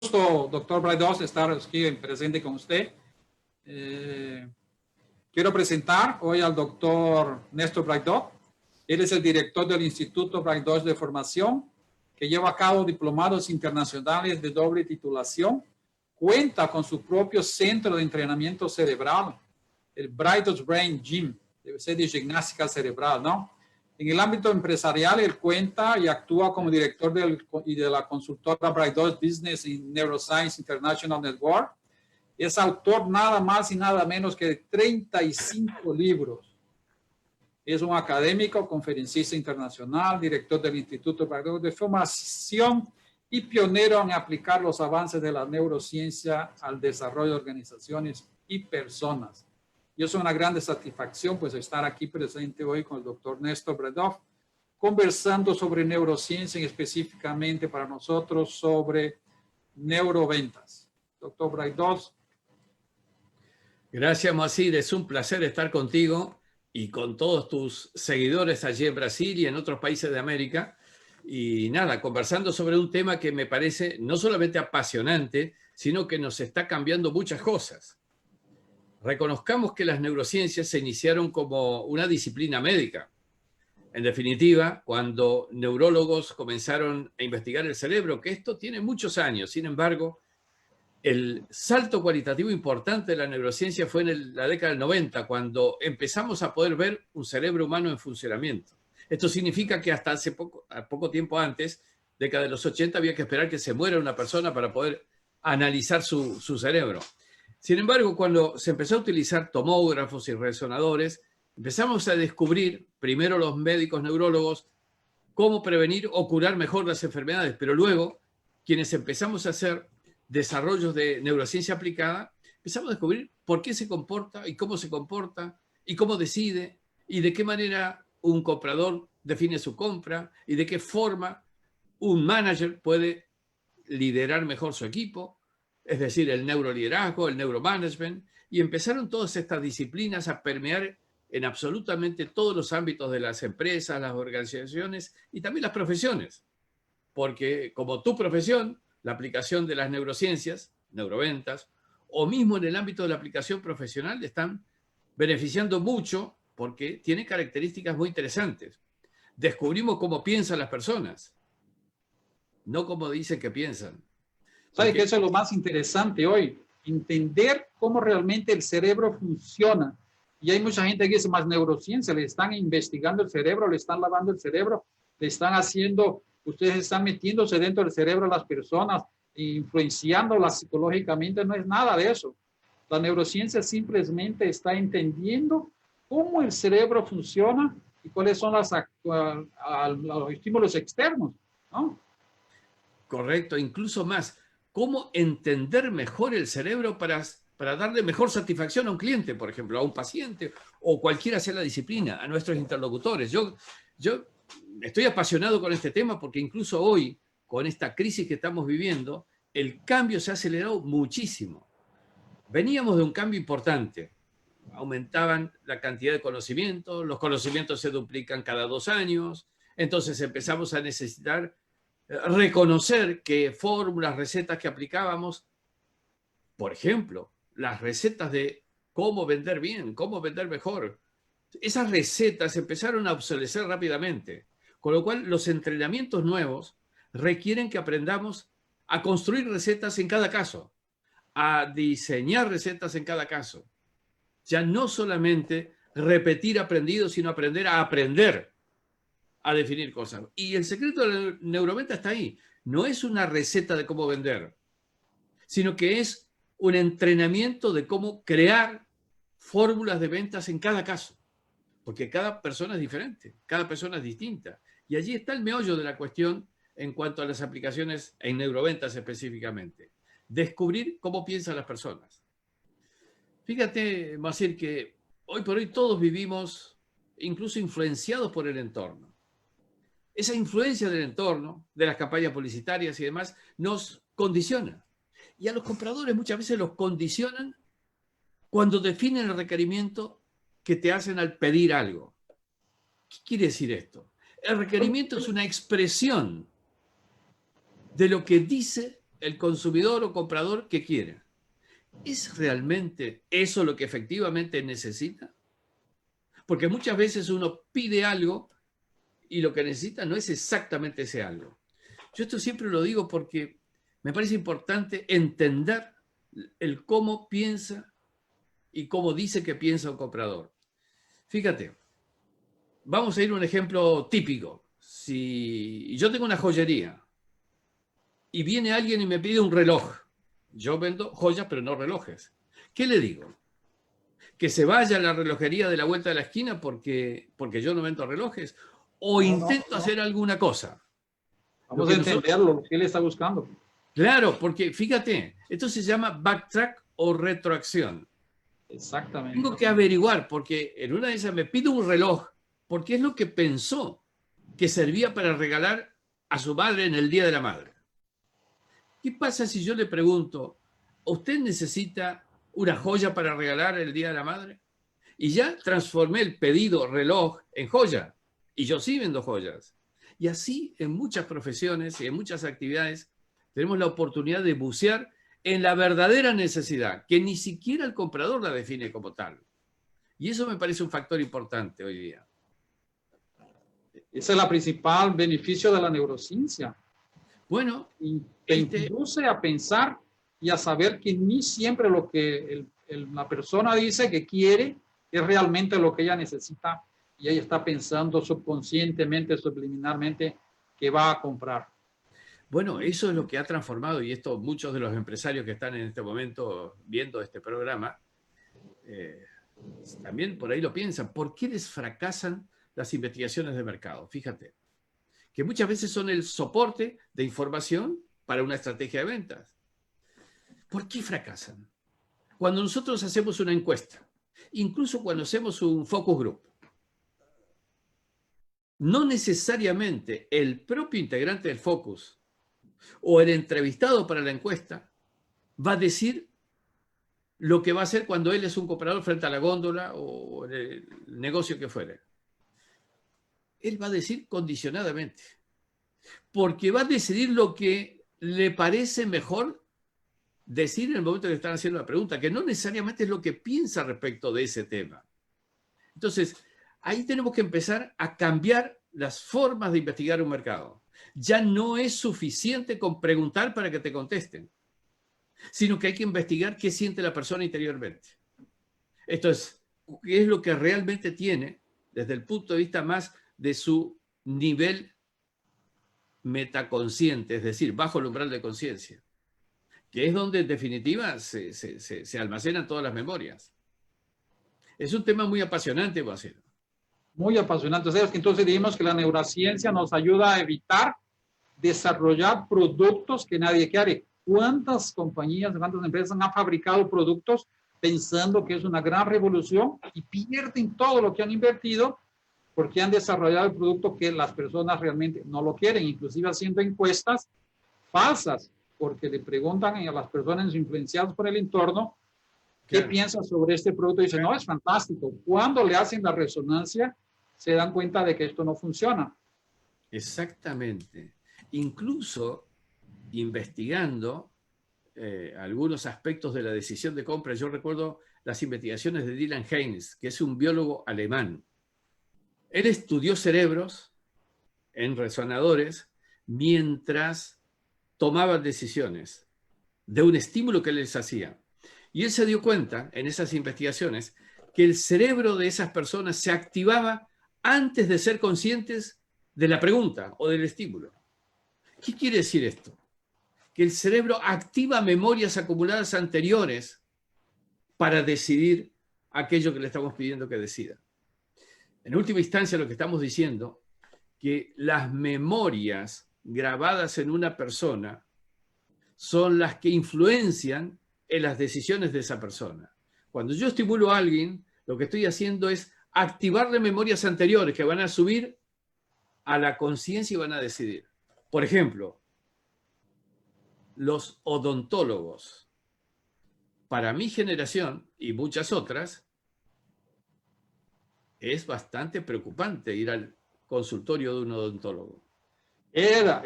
gusto, doctor Braidoz, estar aquí presente con usted. Quiero presentar hoy al doctor Néstor Braidoz. Él es el director del Instituto Braidoz de Formación, que lleva a cabo diplomados internacionales de doble titulación. Cuenta con su propio centro de entrenamiento cerebral, el Braidoz Brain Gym, debe ser de gimnástica cerebral, ¿no? En el ámbito empresarial, él cuenta y actúa como director de la consultora Braidoz Business in Neuroscience International Network. Es autor nada más y nada menos que de 35 libros. Es un académico, conferencista internacional, director del Instituto Braidoz de Formación y pionero en aplicar los avances de la neurociencia al desarrollo de organizaciones y personas. Y es una gran satisfacción pues estar aquí presente hoy con el doctor Néstor Braidoz, conversando sobre neurociencia y específicamente para nosotros sobre neuroventas. Doctor Braidoz. Gracias, Moacir. Es un placer estar contigo y con todos tus seguidores allí en Brasil y en otros países de América. Y nada, conversando sobre un tema que me parece no solamente apasionante, sino que nos está cambiando muchas cosas. Reconozcamos que las neurociencias se iniciaron como una disciplina médica. En definitiva, cuando neurólogos comenzaron a investigar el cerebro, que esto tiene muchos años, sin embargo, el salto cualitativo importante de la neurociencia fue en la década del 90, cuando empezamos a poder ver un cerebro humano en funcionamiento. Esto significa que hasta hace poco tiempo antes, década de los 80, había que esperar que se muera una persona para poder analizar su cerebro. Sin embargo, cuando se empezó a utilizar tomógrafos y resonadores, empezamos a descubrir, primero los médicos neurólogos, cómo prevenir o curar mejor las enfermedades, pero luego, quienes empezamos a hacer desarrollos de neurociencia aplicada, empezamos a descubrir por qué se comporta y cómo decide y de qué manera un comprador define su compra y de qué forma un manager puede liderar mejor su equipo, es decir, el neuroliderazgo, el neuromanagement, y empezaron todas estas disciplinas a permear en absolutamente todos los ámbitos de las empresas, las organizaciones y también las profesiones. Porque como tu profesión, la aplicación de las neurociencias, neuroventas, o mismo en el ámbito de la aplicación profesional, están beneficiando mucho porque tiene características muy interesantes. Descubrimos cómo piensan las personas, no cómo dicen que piensan. ¿Sabe que eso es lo más interesante hoy? Entender cómo realmente el cerebro funciona. Y hay mucha gente que dice, más neurociencia, le están investigando el cerebro, le están lavando el cerebro, le están haciendo, ustedes están metiéndose dentro del cerebro de las personas, influenciándolas psicológicamente. No es nada de eso. La neurociencia simplemente está entendiendo cómo el cerebro funciona y cuáles son los estímulos externos, ¿no? Correcto, incluso más. Cómo entender mejor el cerebro para darle mejor satisfacción a un cliente, por ejemplo, a un paciente o cualquiera sea la disciplina, a nuestros interlocutores. Yo estoy apasionado con este tema porque incluso hoy, con esta crisis que estamos viviendo, el cambio se ha acelerado muchísimo. Veníamos de un cambio importante. Aumentaban la cantidad de conocimientos, los conocimientos se duplican cada 2 años, entonces empezamos a necesitar reconocer que fórmulas, recetas que aplicábamos, por ejemplo, las recetas de cómo vender bien, cómo vender mejor, esas recetas empezaron a obsolecer rápidamente, con lo cual los entrenamientos nuevos requieren que aprendamos a construir recetas en cada caso, a diseñar recetas en cada caso. Ya no solamente repetir aprendido, sino aprender a aprender a definir cosas. Y el secreto de la neuroventa está ahí. No es una receta de cómo vender, sino que es un entrenamiento de cómo crear fórmulas de ventas en cada caso. Porque cada persona es diferente, cada persona es distinta. Y allí está el meollo de la cuestión en cuanto a las aplicaciones en neuroventas específicamente. Descubrir cómo piensan las personas. Fíjate, Moacir, que hoy por hoy todos vivimos incluso influenciados por el entorno. Esa influencia del entorno, de las campañas publicitarias y demás, nos condiciona. Y a los compradores muchas veces los condicionan cuando definen el requerimiento que te hacen al pedir algo. ¿Qué quiere decir esto? El requerimiento es una expresión de lo que dice el consumidor o comprador que quiere. ¿Es realmente eso lo que efectivamente necesita? Porque muchas veces uno pide algo y lo que necesita no es exactamente ese algo. Yo esto siempre lo digo porque me parece importante entender el cómo piensa y cómo dice que piensa un comprador. Fíjate, vamos a ir a un ejemplo típico. Si yo tengo una joyería y viene alguien y me pide un reloj, yo vendo joyas pero no relojes. ¿Qué le digo? ¿Que se vaya a la relojería de la vuelta de la esquina porque yo no vendo relojes? ¿O No, no, intento no. hacer alguna cosa? Lo Vamos a que nosotros, entenderlo, lo que él está buscando. claro, porque fíjate, esto se llama backtrack o retroacción. Exactamente. Tengo que averiguar, porque en una de esas me pide un reloj, porque es lo que pensó que servía para regalar a su madre en el Día de la Madre. ¿Qué pasa si yo le pregunto, ¿usted necesita una joya para regalar el Día de la Madre? Y ya transformé el pedido reloj en joya. Y yo sí vendo joyas. Y así en muchas profesiones y en muchas actividades tenemos la oportunidad de bucear en la verdadera necesidad, que ni siquiera el comprador la define como tal. Y eso me parece un factor importante hoy día. Ese es el principal beneficio de la neurociencia. Bueno, Y te induce a pensar y a saber que ni siempre lo que la persona dice que quiere es realmente lo que ella necesita y ella está pensando subconscientemente, subliminalmente que va a comprar. bueno, eso es lo que ha transformado, y esto muchos de los empresarios que están en este momento viendo este programa, eh, también por ahí lo piensan. ¿Por qué les fracasan las investigaciones de mercado? Fíjate, que muchas veces son el soporte de información para una estrategia de ventas. ¿Por qué fracasan? Cuando nosotros hacemos una encuesta, incluso cuando hacemos un focus group, no necesariamente el propio integrante del focus o el entrevistado para la encuesta va a decir lo que va a hacer cuando él es un comprador frente a la góndola o el negocio que fuere. Él va a decir condicionadamente, porque va a decidir lo que le parece mejor decir en el momento que están haciendo la pregunta, que no necesariamente es lo que piensa respecto de ese tema. Entonces, ahí tenemos que empezar a cambiar las formas de investigar un mercado. Ya no es suficiente con preguntar para que te contesten, sino que hay que investigar qué siente la persona interiormente. Esto es, qué es lo que realmente tiene desde el punto de vista más de su nivel metaconsciente, es decir, bajo el umbral de conciencia, que es donde en definitiva se almacenan todas las memorias. Es un tema muy apasionante, Basil. Muy apasionante. O sea, entonces dijimos que la neurociencia nos ayuda a evitar desarrollar productos que nadie quiere. ¿Cuántas compañías, cuántas empresas han fabricado productos pensando que es una gran revolución y pierden todo lo que han invertido porque han desarrollado el producto que las personas realmente no lo quieren, inclusive haciendo encuestas falsas, porque le preguntan a las personas influenciadas por el entorno qué Claro. piensan sobre este producto y dicen, no, es fantástico. Cuando le hacen la resonancia, se dan cuenta de que esto no funciona. Exactamente. Incluso investigando algunos aspectos de la decisión de compra, yo recuerdo las investigaciones de Dylan Haynes, que es un biólogo alemán. Él estudió cerebros en resonadores mientras tomaban decisiones de un estímulo que les hacía. Y él se dio cuenta en esas investigaciones que el cerebro de esas personas se activaba antes de ser conscientes de la pregunta o del estímulo. ¿Qué quiere decir esto? Que el cerebro activa memorias acumuladas anteriores para decidir aquello que le estamos pidiendo que decida. En última instancia, lo que estamos diciendo, que las memorias grabadas en una persona son las que influencian en las decisiones de esa persona. Cuando yo estimulo a alguien, lo que estoy haciendo es activarle memorias anteriores que van a subir a la conciencia y van a decidir. Por ejemplo, los odontólogos. Para mi generación y muchas otras, es bastante preocupante ir al consultorio de un odontólogo. Era,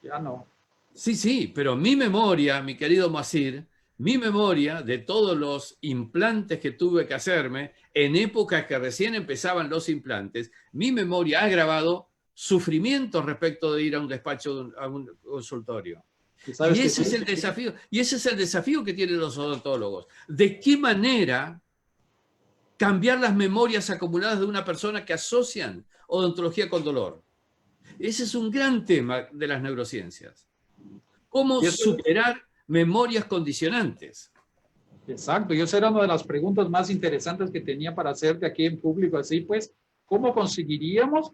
ya no. Sí, sí, pero mi memoria, mi querido Moacir, mi memoria de todos los implantes que tuve que hacerme en épocas que recién empezaban los implantes, mi memoria ha grabado sufrimientos respecto de ir a un despacho, a un consultorio. Y sabes Y que ese sí, es el desafío, y ese es el desafío que tienen los odontólogos. ¿De qué manera cambiar las memorias acumuladas de una persona que asocian odontología con dolor? Ese es un gran tema de las neurociencias. ¿Cómo y eso, superar memorias condicionantes? exacto, y esa era una de las preguntas más interesantes que tenía para hacerte aquí en público, así pues, ¿cómo conseguiríamos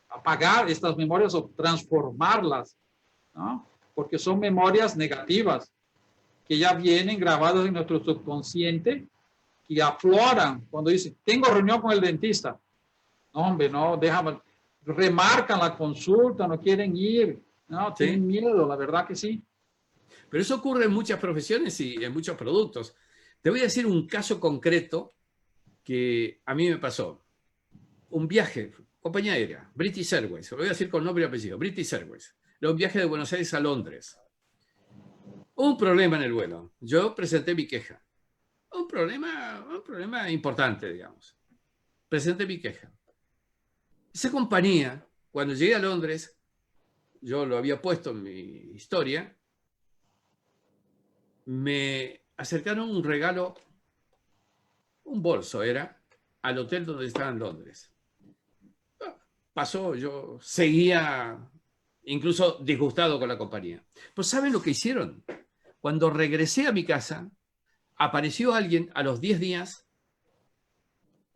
apagar estas memorias o transformarlas, ¿no? Porque son memorias negativas que ya vienen grabadas en nuestro subconsciente y afloran cuando dicen, tengo reunión con el dentista. No, hombre, no, déjame, remarcan la consulta, no quieren ir, no, ¿Sí? tienen miedo, la verdad que sí. Pero eso ocurre en muchas profesiones y en muchos productos. Te voy a decir un caso concreto que a mí me pasó. Un viaje, compañía aérea, British Airways, lo voy a decir con nombre y apellido, British Airways. Era un viaje de Buenos Aires a Londres. Un problema en el vuelo. Yo presenté mi queja. Un problema importante, digamos. Presenté mi queja. Esa compañía, cuando llegué a Londres, yo lo había puesto en mi historia, me acercaron un regalo, un bolso era, al hotel donde estaba en Londres. Pasó, yo seguía incluso disgustado con la compañía. Pero ¿saben lo que hicieron? Cuando regresé a mi casa, apareció alguien a los 10 días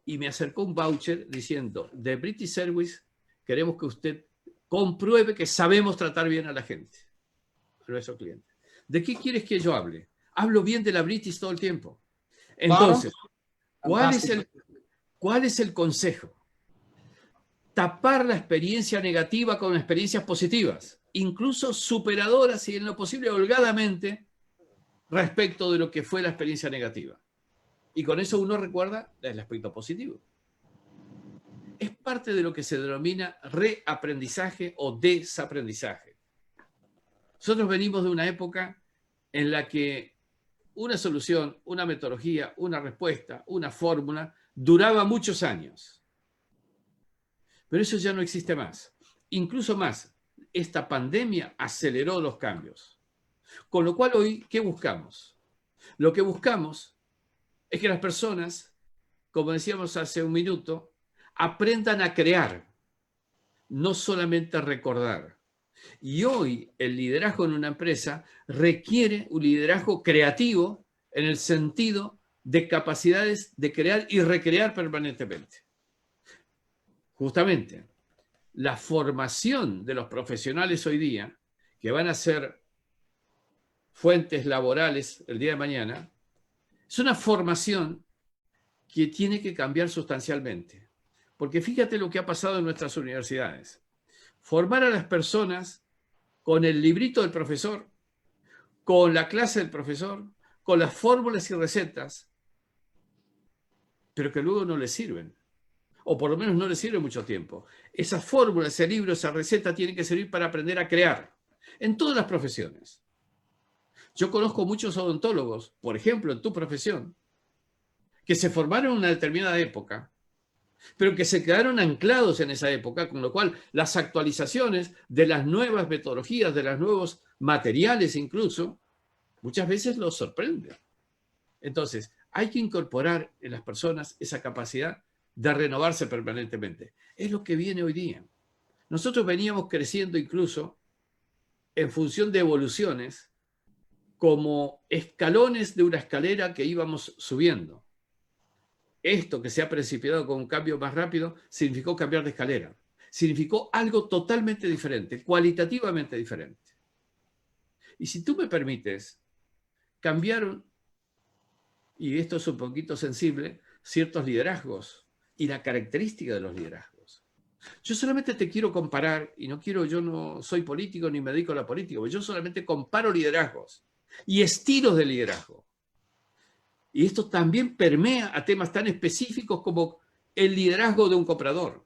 y me acercó un voucher diciendo, de British Airways queremos que usted compruebe que sabemos tratar bien a la gente, a nuestros clientes. ¿De qué quieres que yo hable? Hablo bien de la British todo el tiempo. Claro, Entonces, ¿cuál es fantástico. el consejo? Tapar la experiencia negativa con experiencias positivas, incluso superadoras y en lo posible holgadamente respecto de lo que fue la experiencia negativa. Y con eso uno recuerda el aspecto positivo. Es parte de lo que se denomina reaprendizaje o desaprendizaje. Nosotros venimos de una época en la que una solución, una metodología, una respuesta, una fórmula duraba muchos años. Pero eso ya no existe más. Incluso más, esta pandemia aceleró los cambios. Con lo cual hoy, ¿qué buscamos? Lo que buscamos es que las personas, como decíamos hace un minuto, aprendan a crear, no solamente a recordar. Y hoy el liderazgo en una empresa requiere un liderazgo creativo en el sentido de capacidades de crear y recrear permanentemente. Justamente, la formación de los profesionales hoy día, que van a ser fuentes laborales el día de mañana, es una formación que tiene que cambiar sustancialmente. Porque fíjate lo que ha pasado en nuestras universidades. Formar a las personas con el librito del profesor, con la clase del profesor, con las fórmulas y recetas, pero que luego no les sirven. O por lo menos no les sirve mucho tiempo. Esas fórmulas, ese libro, esa receta tienen que servir para aprender a crear en todas las profesiones. Yo conozco muchos odontólogos, por ejemplo, en tu profesión, que se formaron en una determinada época, pero que se quedaron anclados en esa época, con lo cual las actualizaciones de las nuevas metodologías, de los nuevos materiales incluso, muchas veces los sorprenden. Entonces, hay que incorporar en las personas esa capacidad de renovarse permanentemente. Es lo que viene hoy día. Nosotros veníamos creciendo incluso en función de evoluciones como escalones de una escalera que íbamos subiendo. Esto que se ha precipitado con un cambio más rápido significó cambiar de escalera. Significó algo totalmente diferente, cualitativamente diferente. Y si tú me permites, cambiaron, y esto es un poquito sensible, ciertos liderazgos y la característica de los liderazgos. Yo solamente te quiero comparar, y yo no soy político ni me dedico a la política, yo solamente comparo liderazgos y estilos de liderazgo. Y esto también permea a temas tan específicos como el liderazgo de un comprador.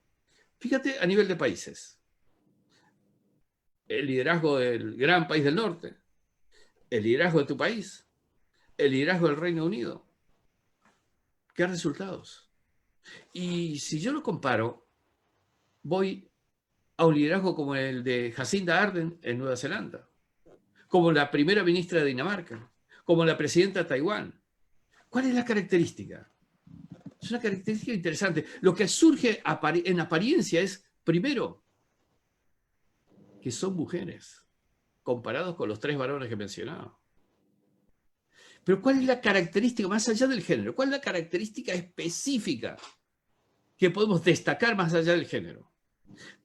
Fíjate a nivel de países. el liderazgo del gran país del norte, el liderazgo de tu país, el liderazgo del Reino Unido. ¿Qué resultados? Y si yo lo comparo, voy a un liderazgo como el de Jacinda Ardern en Nueva Zelanda, como la primera ministra de Dinamarca, como la presidenta de Taiwán. ¿Cuál es la característica? Es una característica interesante. Lo que surge en apariencia es, primero, que son mujeres, comparados con los 3 varones que mencionaba. Pero ¿cuál es la característica, más allá del género? ¿Cuál es la característica específica que podemos destacar más allá del género?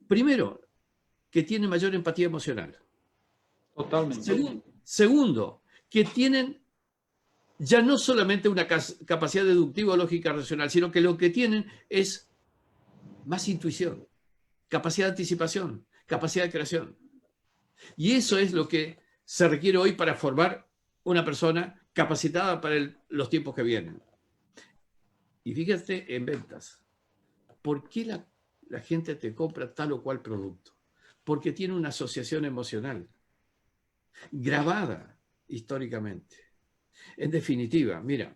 Primero, que tienen mayor empatía emocional. Totalmente. Segundo, que tienen ya no solamente una capacidad deductiva, lógica, racional, sino que lo que tienen es más intuición, capacidad de anticipación, capacidad de creación. Y eso es lo que se requiere hoy para formar una persona capacitada para los tiempos que vienen. Y fíjate en ventas. ¿Por qué la gente te compra tal o cual producto? Porque tiene una asociación emocional grabada históricamente. En definitiva, mira.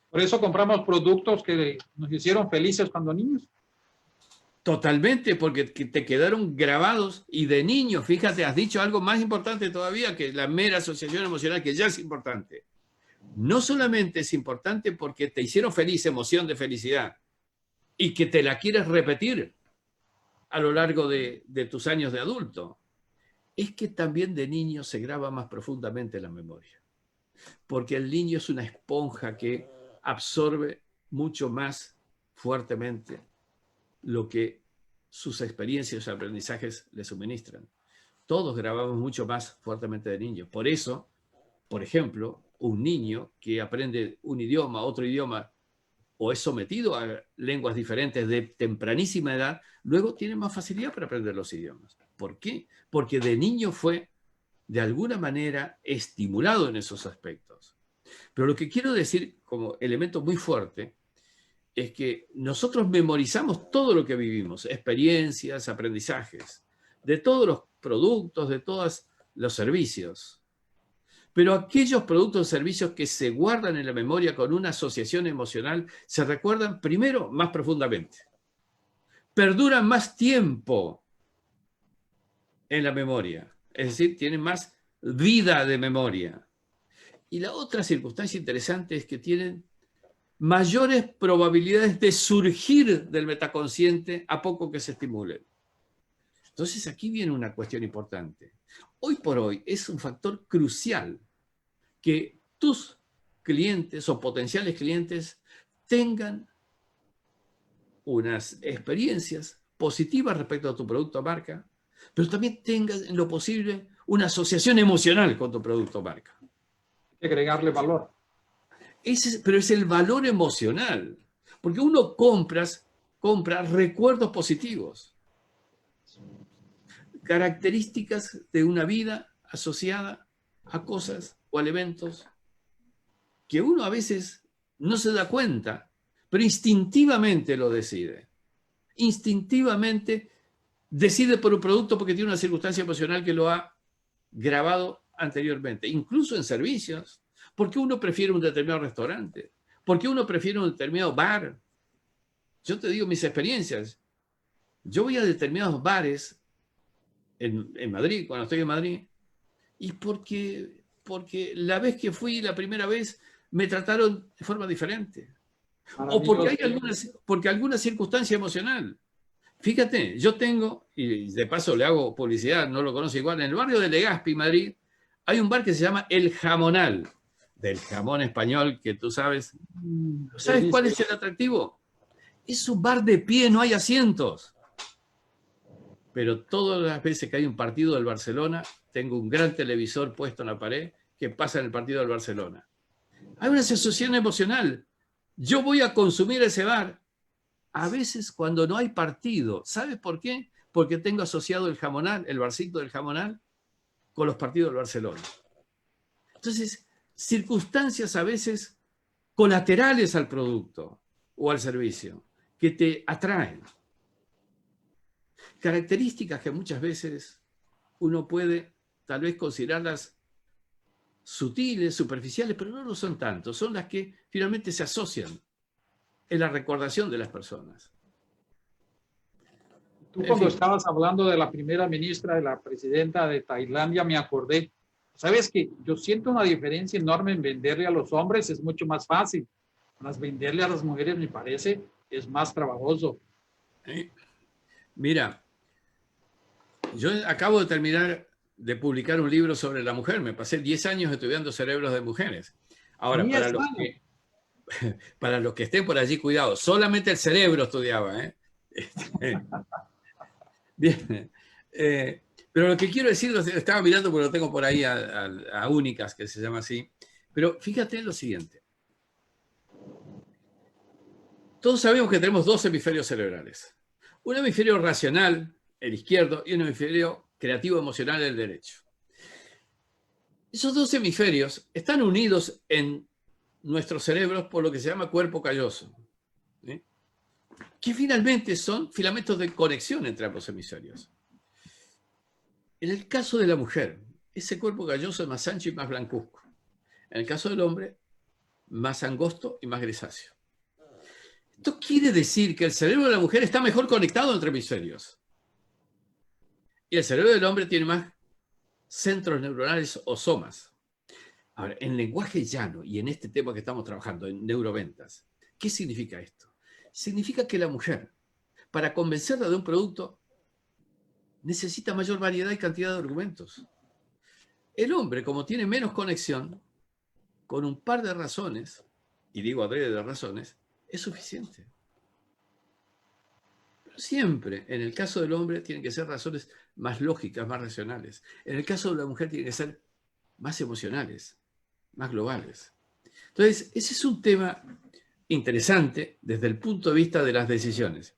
Por eso compramos productos que nos hicieron felices cuando niños. Totalmente, porque te quedaron grabados y de niño, fíjate, has dicho algo más importante todavía que la mera asociación emocional, que ya es importante. No solamente es importante porque te hicieron feliz, emoción de felicidad, y que te la quieres repetir a lo largo de tus años de adulto, es que también de niño se graba más profundamente la memoria. Porque el niño es una esponja que absorbe mucho más fuertemente lo que sus experiencias y aprendizajes le suministran. Todos grabamos mucho más fuertemente de niños. Por eso, por ejemplo, un niño que aprende un idioma, otro idioma, o es sometido a lenguas diferentes de tempranísima edad, luego tiene más facilidad para aprender los idiomas. ¿Por qué? Porque de niño fue, de alguna manera, estimulado en esos aspectos. Pero lo que quiero decir como elemento muy fuerte es que nosotros memorizamos todo lo que vivimos, experiencias, aprendizajes, de todos los productos, de todos los servicios. Pero aquellos productos o servicios que se guardan en la memoria con una asociación emocional se recuerdan primero más profundamente. Perduran más tiempo en la memoria, es decir, tienen más vida de memoria. Y la otra circunstancia interesante es que tienen mayores probabilidades de surgir del metaconsciente a poco que se estimulen. Entonces aquí viene una cuestión importante. Hoy por hoy es un factor crucial que tus clientes o potenciales clientes tengan unas experiencias positivas respecto a tu producto o marca, pero también tengan en lo posible una asociación emocional con tu producto o marca. Hay que agregarle valor. Pero es el valor emocional, porque uno compra recuerdos positivos, características de una vida asociada a cosas o a eventos que uno a veces no se da cuenta, pero instintivamente lo decide. Instintivamente decide por un producto porque tiene una circunstancia emocional que lo ha grabado anteriormente, incluso en servicios. ¿Por qué uno prefiere un determinado restaurante? ¿Por qué uno prefiere un determinado bar? Yo te digo mis experiencias. Yo voy a determinados bares en Madrid, cuando estoy en Madrid, y porque la vez que fui, la primera vez, me trataron de forma diferente. O porque alguna circunstancia emocional. Fíjate, yo tengo, y de paso le hago publicidad, no lo conoce igual, en el barrio de Legazpi, Madrid, hay un bar que se llama El Jamonal, del jamón español que tú sabes. ¿Sabes cuál es el atractivo? Es un bar de pie, no hay asientos. Pero todas las veces que hay un partido del Barcelona, tengo un gran televisor puesto en la pared que pasa en el partido del Barcelona. Hay una asociación emocional. Yo voy a consumir ese bar a veces cuando no hay partido. ¿Sabes por qué? Porque tengo asociado el jamonal, el barcito del jamonal, con los partidos del Barcelona. Entonces, circunstancias a veces colaterales al producto o al servicio que te atraen. Características que muchas veces uno puede tal vez considerarlas sutiles, superficiales, pero no lo son tanto. Son las que finalmente se asocian en la recordación de las personas. Tú En cuando fin. estabas hablando de la primera ministra, de la presidenta de Tailandia, me acordé. Sabes que yo siento una diferencia enorme en venderle a los hombres, es mucho más fácil. Más venderle a las mujeres, me parece, es más trabajoso. Mira, yo acabo de terminar de publicar un libro sobre la mujer. Me pasé 10 años estudiando cerebros de mujeres. Ahora, 10 años. para los que estén por allí, cuidado, solamente el cerebro estudiaba. Bien. Pero lo que quiero decir, lo estaba mirando porque lo tengo por ahí a Únicas, que se llama así. Pero fíjate en lo siguiente. Todos sabemos que tenemos dos hemisferios cerebrales. Un hemisferio racional, el izquierdo, y un hemisferio creativo emocional, el derecho. Esos dos hemisferios están unidos en nuestros cerebros por lo que se llama cuerpo calloso, ¿sí? Que finalmente son filamentos de conexión entre ambos hemisferios. En el caso de la mujer, ese cuerpo calloso es más ancho y más blancuzco. En el caso del hombre, más angosto y más grisáceo. Esto quiere decir que el cerebro de la mujer está mejor conectado entre hemisferios. Y el cerebro del hombre tiene más centros neuronales o somas. Ahora, en lenguaje llano y en este tema que estamos trabajando, en neuroventas, ¿qué significa esto? Significa que la mujer, para convencerla de un producto, necesita mayor variedad y cantidad de argumentos. El hombre, como tiene menos conexión, con un par de razones, y digo adrede de razones, es suficiente. Pero siempre, en el caso del hombre, tienen que ser razones más lógicas, más racionales. En el caso de la mujer, tienen que ser más emocionales, más globales. Entonces, ese es un tema interesante desde el punto de vista de las decisiones.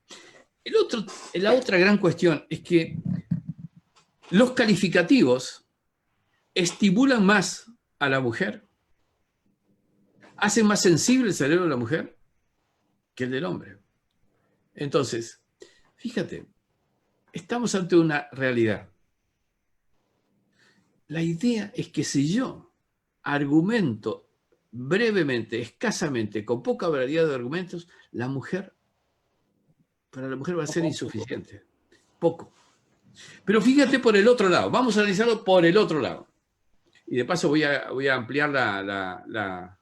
La otra gran cuestión es que los calificativos estimulan más a la mujer, hacen más sensible el cerebro de la mujer que el del hombre. Entonces, fíjate, estamos ante una realidad. La idea es que si yo argumento brevemente, escasamente, con poca variedad de argumentos, para la mujer va a ser insuficiente. Poco. Pero fíjate por el otro lado, vamos a analizarlo por el otro lado. Y de paso voy a ampliar la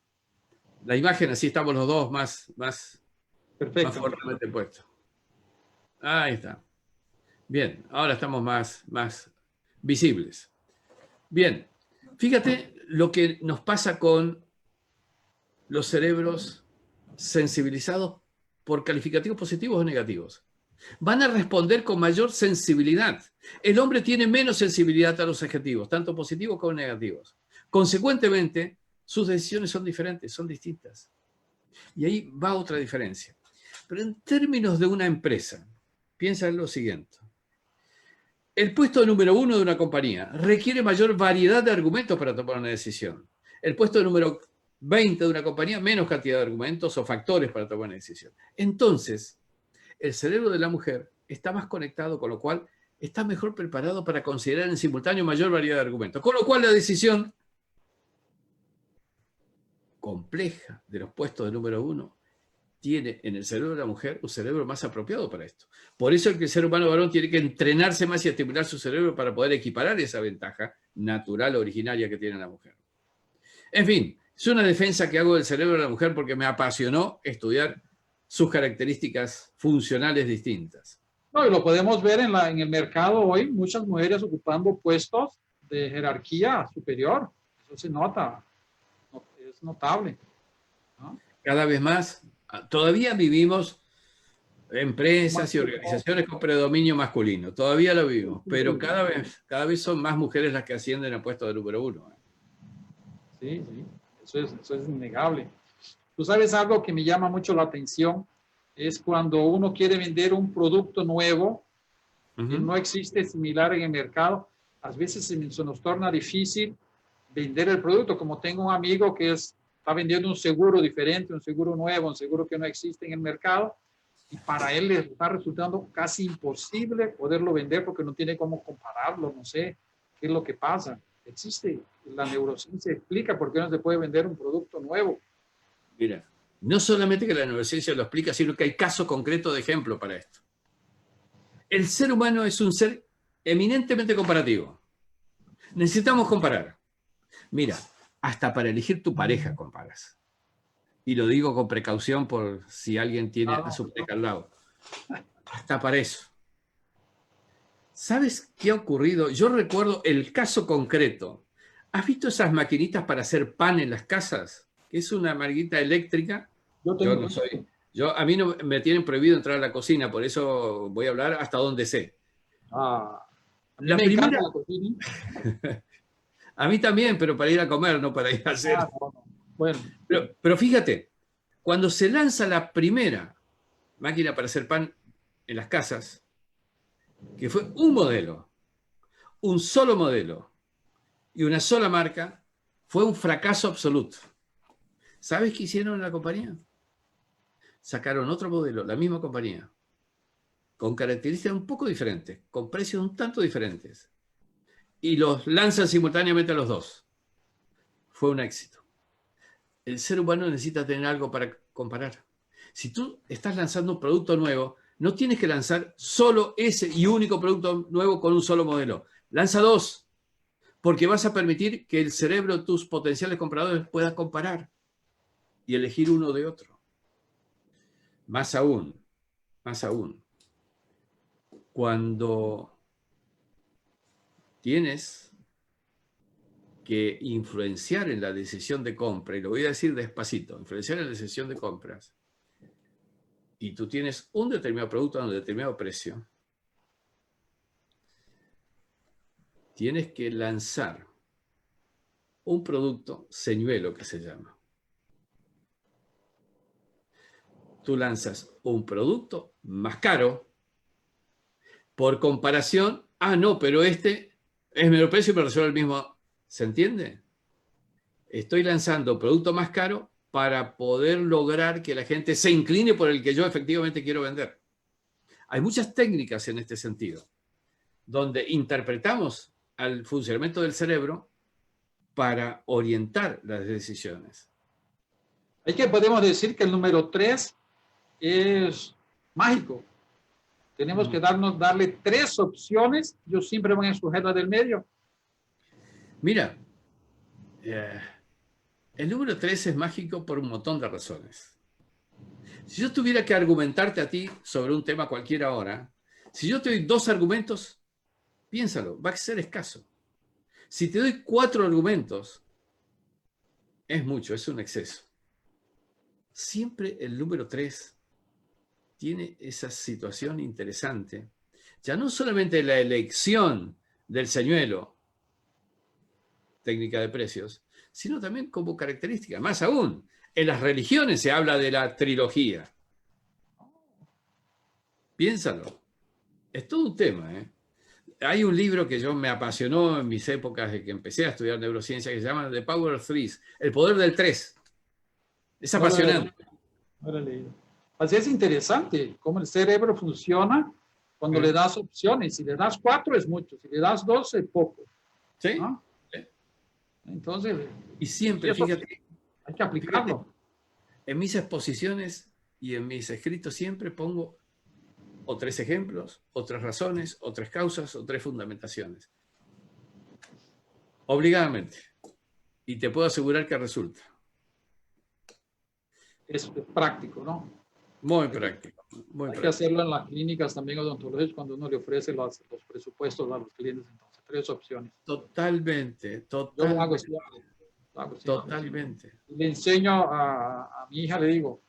imagen, así estamos los dos más fuertemente puestos. Ahí está. Bien, ahora estamos más visibles. Bien, fíjate lo que nos pasa con los cerebros sensibilizados por calificativos positivos o negativos. Van a responder con mayor sensibilidad. El hombre tiene menos sensibilidad a los adjetivos, tanto positivos como negativos. Consecuentemente, sus decisiones son diferentes, son distintas. Y ahí va otra diferencia. Pero en términos de una empresa, piensa en lo siguiente. El puesto número 1 de una compañía requiere mayor variedad de argumentos para tomar una decisión. El puesto número 20 de una compañía, menos cantidad de argumentos o factores para tomar una decisión. Entonces, el cerebro de la mujer está más conectado, con lo cual está mejor preparado para considerar en simultáneo mayor variedad de argumentos. Con lo cual la decisión compleja de los puestos de número 1 tiene en el cerebro de la mujer un cerebro más apropiado para esto. Por eso el ser humano varón tiene que entrenarse más y estimular su cerebro para poder equiparar esa ventaja natural, originaria que tiene la mujer. En fin, es una defensa que hago del cerebro de la mujer porque me apasionó estudiar sus características funcionales distintas. No, y lo podemos ver en el mercado hoy, muchas mujeres ocupando puestos de jerarquía superior. Eso se nota, es notable, ¿no? Cada vez más, todavía vivimos empresas y organizaciones con predominio masculino, todavía lo vivimos, pero cada vez son más mujeres las que ascienden a puestos de número 1. Sí, eso es innegable. Tú sabes algo que me llama mucho la atención, es cuando uno quiere vender un producto nuevo que no existe similar en el mercado, a veces se nos torna difícil vender el producto. Como tengo un amigo que está vendiendo un seguro diferente, un seguro nuevo, un seguro que no existe en el mercado, y para él le está resultando casi imposible poderlo vender porque no tiene cómo compararlo, no sé. ¿qué es lo que pasa? Existe, la neurociencia explica por qué no se puede vender un producto nuevo. Mira, no solamente que la neurociencia lo explica, sino que hay caso concreto de ejemplo para esto. El ser humano es un ser eminentemente comparativo. Necesitamos comparar. Mira, hasta para elegir tu pareja comparas. Y lo digo con precaución por si alguien tiene a su pareja al lado. Hasta para eso. ¿Sabes qué ha ocurrido? Yo recuerdo el caso concreto. ¿Has visto esas maquinitas para hacer pan en las casas? Es una maquinita eléctrica. Yo no soy. A mí no me tienen prohibido entrar a la cocina, por eso voy a hablar hasta donde sé. La primera. La cocina. A mí también, pero para ir a comer, no para ir a hacer. Bueno. Pero fíjate, cuando se lanza la primera máquina para hacer pan en las casas, que fue un modelo, un solo modelo y una sola marca, fue un fracaso absoluto. ¿Sabes qué hicieron en la compañía? Sacaron otro modelo, la misma compañía, con características un poco diferentes, con precios un tanto diferentes, y los lanzan simultáneamente a los dos. Fue un éxito. El ser humano necesita tener algo para comparar. Si tú estás lanzando un producto nuevo, no tienes que lanzar solo ese y único producto nuevo con un solo modelo. Lanza dos, porque vas a permitir que el cerebro de tus potenciales compradores pueda comparar y elegir uno de otro. Más aún, cuando tienes que influenciar en la decisión de compra, y lo voy a decir despacito, influenciar en la decisión de compras, y tú tienes un determinado producto a un determinado precio, tienes que lanzar un producto señuelo que se llama. Tú lanzas un producto más caro por comparación, no, pero este es menor precio pero resuelve el mismo. ¿Se entiende? Estoy lanzando producto más caro para poder lograr que la gente se incline por el que yo efectivamente quiero vender. Hay muchas técnicas en este sentido, donde interpretamos al funcionamiento del cerebro para orientar las decisiones. Es que podemos decir que el número 3 es mágico. Tenemos que darle 3 opciones. Yo siempre voy a escoger la del medio. Mira, el número 3 es mágico por un montón de razones. Si yo tuviera que argumentarte a ti sobre un tema cualquiera ahora, si yo te doy 2 argumentos, piénsalo, va a ser escaso. Si te doy 4 argumentos, es mucho, es un exceso. Siempre el número 3 tiene esa situación interesante. Ya no solamente la elección del señuelo, técnica de precios, sino también como característica. Más aún, en las religiones se habla de la trilogía. Piénsalo. Es todo un tema, ¿eh? Hay un libro que yo me apasionó en mis épocas de que empecé a estudiar neurociencia que se llama The Power of Threes, el poder del 3. Es apasionante. No lo he leído. Así es interesante cómo el cerebro funciona cuando le das opciones. Si le das 4 es mucho, si le das 2 es poco. ¿Sí? ¿No? Entonces, y siempre, fíjate, hay que aplicarlo. Fíjate, en mis exposiciones y en mis escritos siempre pongo o 3 ejemplos, o 3 razones, o 3 causas, o 3 fundamentaciones. Obligadamente. Y te puedo asegurar que resulta. Es práctico, ¿no? Muy práctico. Hay que hacerlo en las clínicas también odontológicas cuando uno le ofrece los presupuestos a los clientes. Entonces, 3 opciones. Totalmente. Yo lo hago siempre. Totalmente. Le enseño a mi hija, le digo,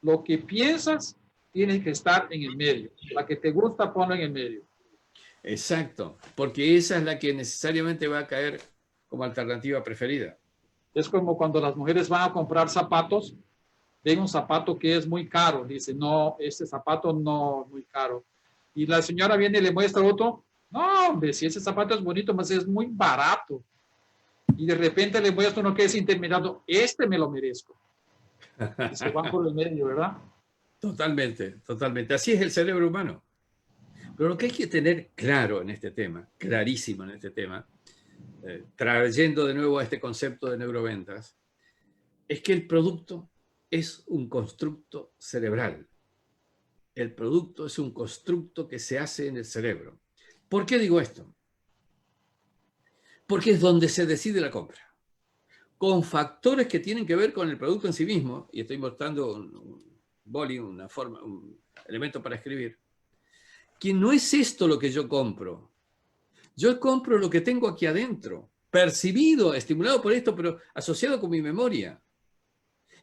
lo que piensas tiene que estar en el medio. La que te gusta, ponlo en el medio. Exacto, porque esa es la que necesariamente va a caer como alternativa preferida. Es como cuando las mujeres van a comprar zapatos, ven un zapato que es muy caro, dice, no, este zapato no es muy caro. Y la señora viene y le muestra otro, no, hombre, si ese zapato es bonito, mas es muy barato. Y de repente le muestra uno que es intermediario, este me lo merezco. se van por el medio, ¿verdad? Totalmente, totalmente. Así es el cerebro humano. Pero lo que hay que tener claro en este tema, clarísimo en este tema, trayendo de nuevo a este concepto de neuroventas, es que el producto es un constructo cerebral. El producto es un constructo que se hace en el cerebro. ¿Por qué digo esto? Porque es donde se decide la compra, con factores que tienen que ver con el producto en sí mismo, y estoy mostrando un boli, una forma, un elemento para escribir, que no es esto lo que yo compro. Yo compro lo que tengo aquí adentro, percibido, estimulado por esto, pero asociado con mi memoria.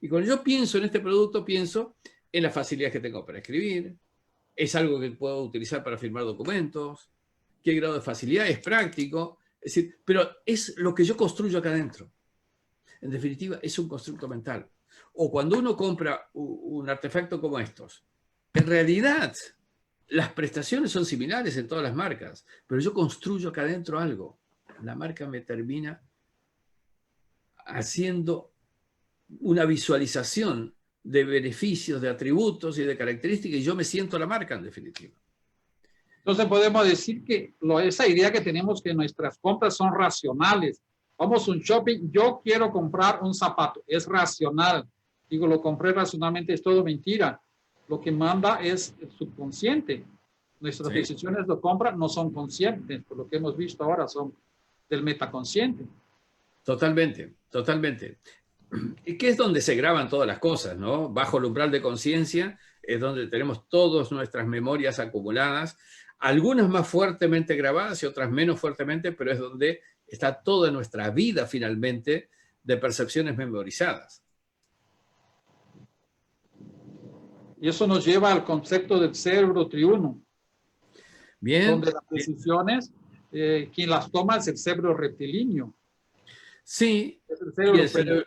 Y cuando yo pienso en este producto, pienso en las facilidades que tengo para escribir, es algo que puedo utilizar para firmar documentos, qué grado de facilidad, es práctico, es decir, pero es lo que yo construyo acá adentro. En definitiva, es un constructo mental. O cuando uno compra un artefacto como estos, en realidad las prestaciones son similares en todas las marcas, pero yo construyo acá adentro algo. La marca me termina haciendo una visualización de beneficios, de atributos y de características, y yo me siento la marca en definitiva. Entonces podemos decir que esa idea que tenemos que nuestras compras son racionales. Vamos a un shopping, yo quiero comprar un zapato, es racional. Digo, lo compré racionalmente, es todo mentira. Lo que manda es el subconsciente. Nuestras decisiones de compra no son conscientes, por lo que hemos visto ahora son del metaconsciente. Totalmente, totalmente. Y que es donde se graban todas las cosas, ¿no? Bajo el umbral de conciencia es donde tenemos todas nuestras memorias acumuladas, algunas más fuertemente grabadas y otras menos fuertemente, pero es donde está toda nuestra vida finalmente de percepciones memorizadas. Y eso nos lleva al concepto del cerebro triuno. Bien. Donde las decisiones, quien las toma es el cerebro reptilíneo. Sí. Es el cerebro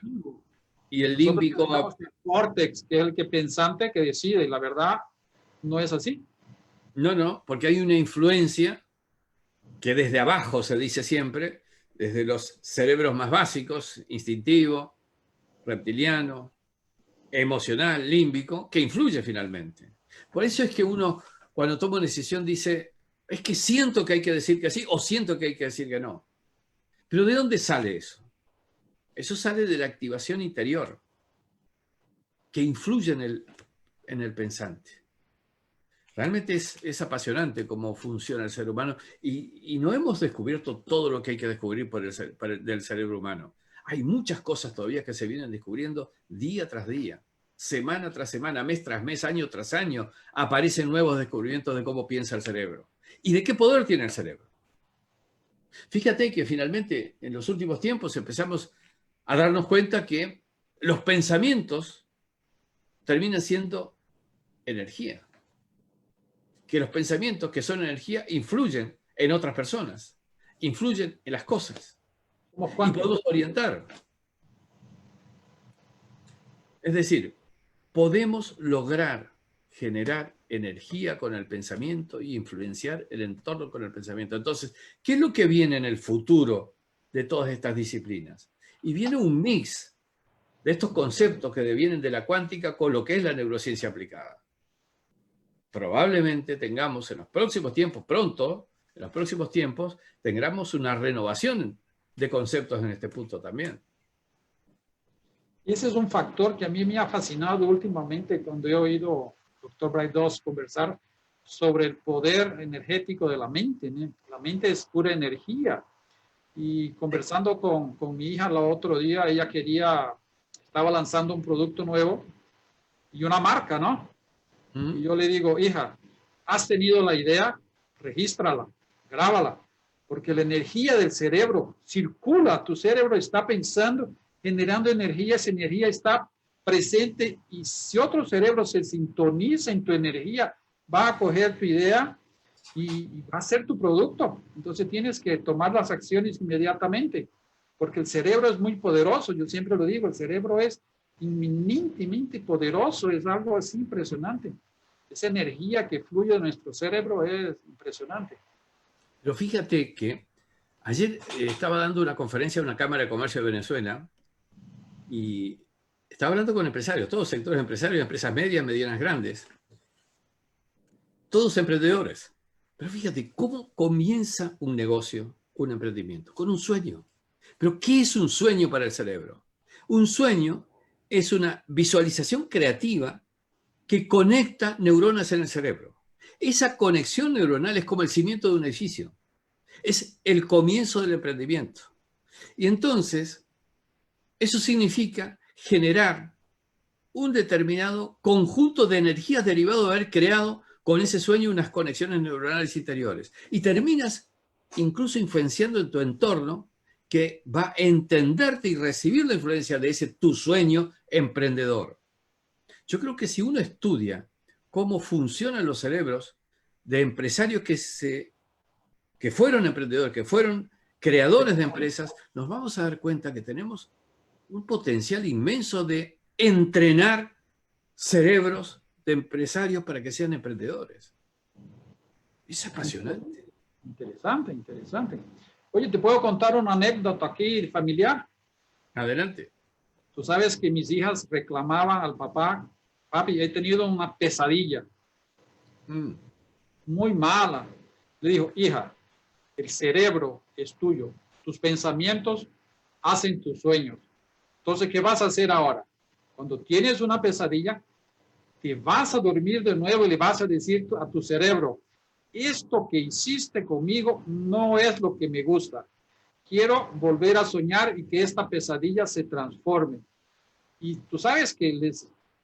y el límbico. El córtex, que es el que pensante que decide, y la verdad no es así. No, porque hay una influencia que desde abajo se dice siempre, desde los cerebros más básicos, instintivo, reptiliano, emocional, límbico, que influye finalmente. Por eso es que uno, cuando toma una decisión, dice, es que siento que hay que decir que sí o siento que hay que decir que no. Pero ¿de dónde sale eso? Eso sale de la activación interior, que influye en el pensante. Realmente es apasionante cómo funciona el ser humano y no hemos descubierto todo lo que hay que descubrir del cerebro humano. Hay muchas cosas todavía que se vienen descubriendo día tras día, semana tras semana, mes tras mes, año tras año. Aparecen nuevos descubrimientos de cómo piensa el cerebro y de qué poder tiene el cerebro. Fíjate que finalmente en los últimos tiempos empezamos a darnos cuenta que los pensamientos terminan siendo energía. Que los pensamientos que son energía influyen en otras personas, influyen en las cosas y podemos orientar. Es decir, podemos lograr generar energía con el pensamiento y influenciar el entorno con el pensamiento. Entonces, ¿qué es lo que viene en el futuro de todas estas disciplinas? Y viene un mix de estos conceptos que devienen de la cuántica con lo que es la neurociencia aplicada. Probablemente tengamos en los próximos tiempos, pronto, en los próximos tiempos, tengamos una renovación de conceptos en este punto también. Y ese es un factor que a mí me ha fascinado últimamente cuando he oído al Dr. Braidoss conversar sobre el poder energético de la mente, ¿no? La mente es pura energía. Y conversando con mi hija el otro día, ella estaba lanzando un producto nuevo y una marca, ¿no? Y yo le digo, hija, has tenido la idea, regístrala, grábala, porque la energía del cerebro circula, tu cerebro está pensando, generando energía, esa energía está presente y si otro cerebro se sintoniza en tu energía, va a coger tu idea y va a ser tu producto. Entonces tienes que tomar las acciones inmediatamente, porque el cerebro es muy poderoso, yo siempre lo digo, el cerebro es inminentemente poderoso, es algo así impresionante. Esa energía que fluye de nuestro cerebro es impresionante. Pero fíjate que ayer estaba dando una conferencia en una Cámara de Comercio de Venezuela y estaba hablando con empresarios, todos sectores empresarios, empresas medias, medianas, grandes, todos emprendedores, Pero fíjate, ¿cómo comienza un negocio, un emprendimiento? Con un sueño. Pero ¿qué es un sueño para el cerebro? Un sueño es una visualización creativa que conecta neuronas en el cerebro. Esa conexión neuronal es como el cimiento de un edificio. Es el comienzo del emprendimiento. Y entonces, eso significa generar un determinado conjunto de energías derivado de haber creado con ese sueño unas conexiones neuronales interiores. Y terminas incluso influenciando en tu entorno que va a entenderte y recibir la influencia de ese tu sueño emprendedor. Yo creo que si uno estudia cómo funcionan los cerebros de empresarios que fueron emprendedores, que fueron creadores de empresas, nos vamos a dar cuenta que tenemos un potencial inmenso de entrenar cerebros de empresarios para que sean emprendedores. Es apasionante. Interesante, interesante. Oye, ¿te puedo contar una anécdota aquí familiar? Adelante. Tú sabes que mis hijas reclamaban al papá, papi, he tenido una pesadilla muy mala. Le dijo, hija, el cerebro es tuyo, tus pensamientos hacen tus sueños. Entonces, ¿qué vas a hacer ahora? Cuando tienes una pesadilla, te vas a dormir de nuevo y le vas a decir a tu cerebro, esto que hiciste conmigo no es lo que me gusta. Quiero volver a soñar y que esta pesadilla se transforme. Y tú sabes que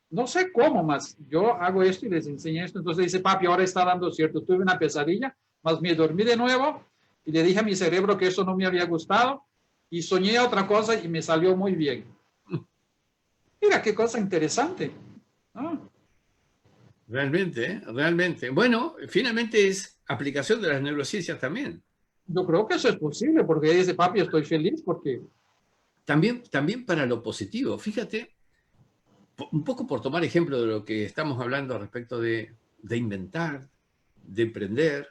no sé cómo más, yo hago esto y les enseño esto. Entonces dice, papi, ahora está dando cierto, tuve una pesadilla, más me dormí de nuevo y le dije a mi cerebro que eso no me había gustado y soñé otra cosa y me salió muy bien. Mira qué cosa interesante, ¿no? Realmente, realmente. Bueno, finalmente es aplicación de las neurociencias también. Yo creo que eso es posible, porque dice, papi, estoy feliz porque... También para lo positivo. Fíjate, un poco por tomar ejemplo de lo que estamos hablando respecto de inventar, de emprender,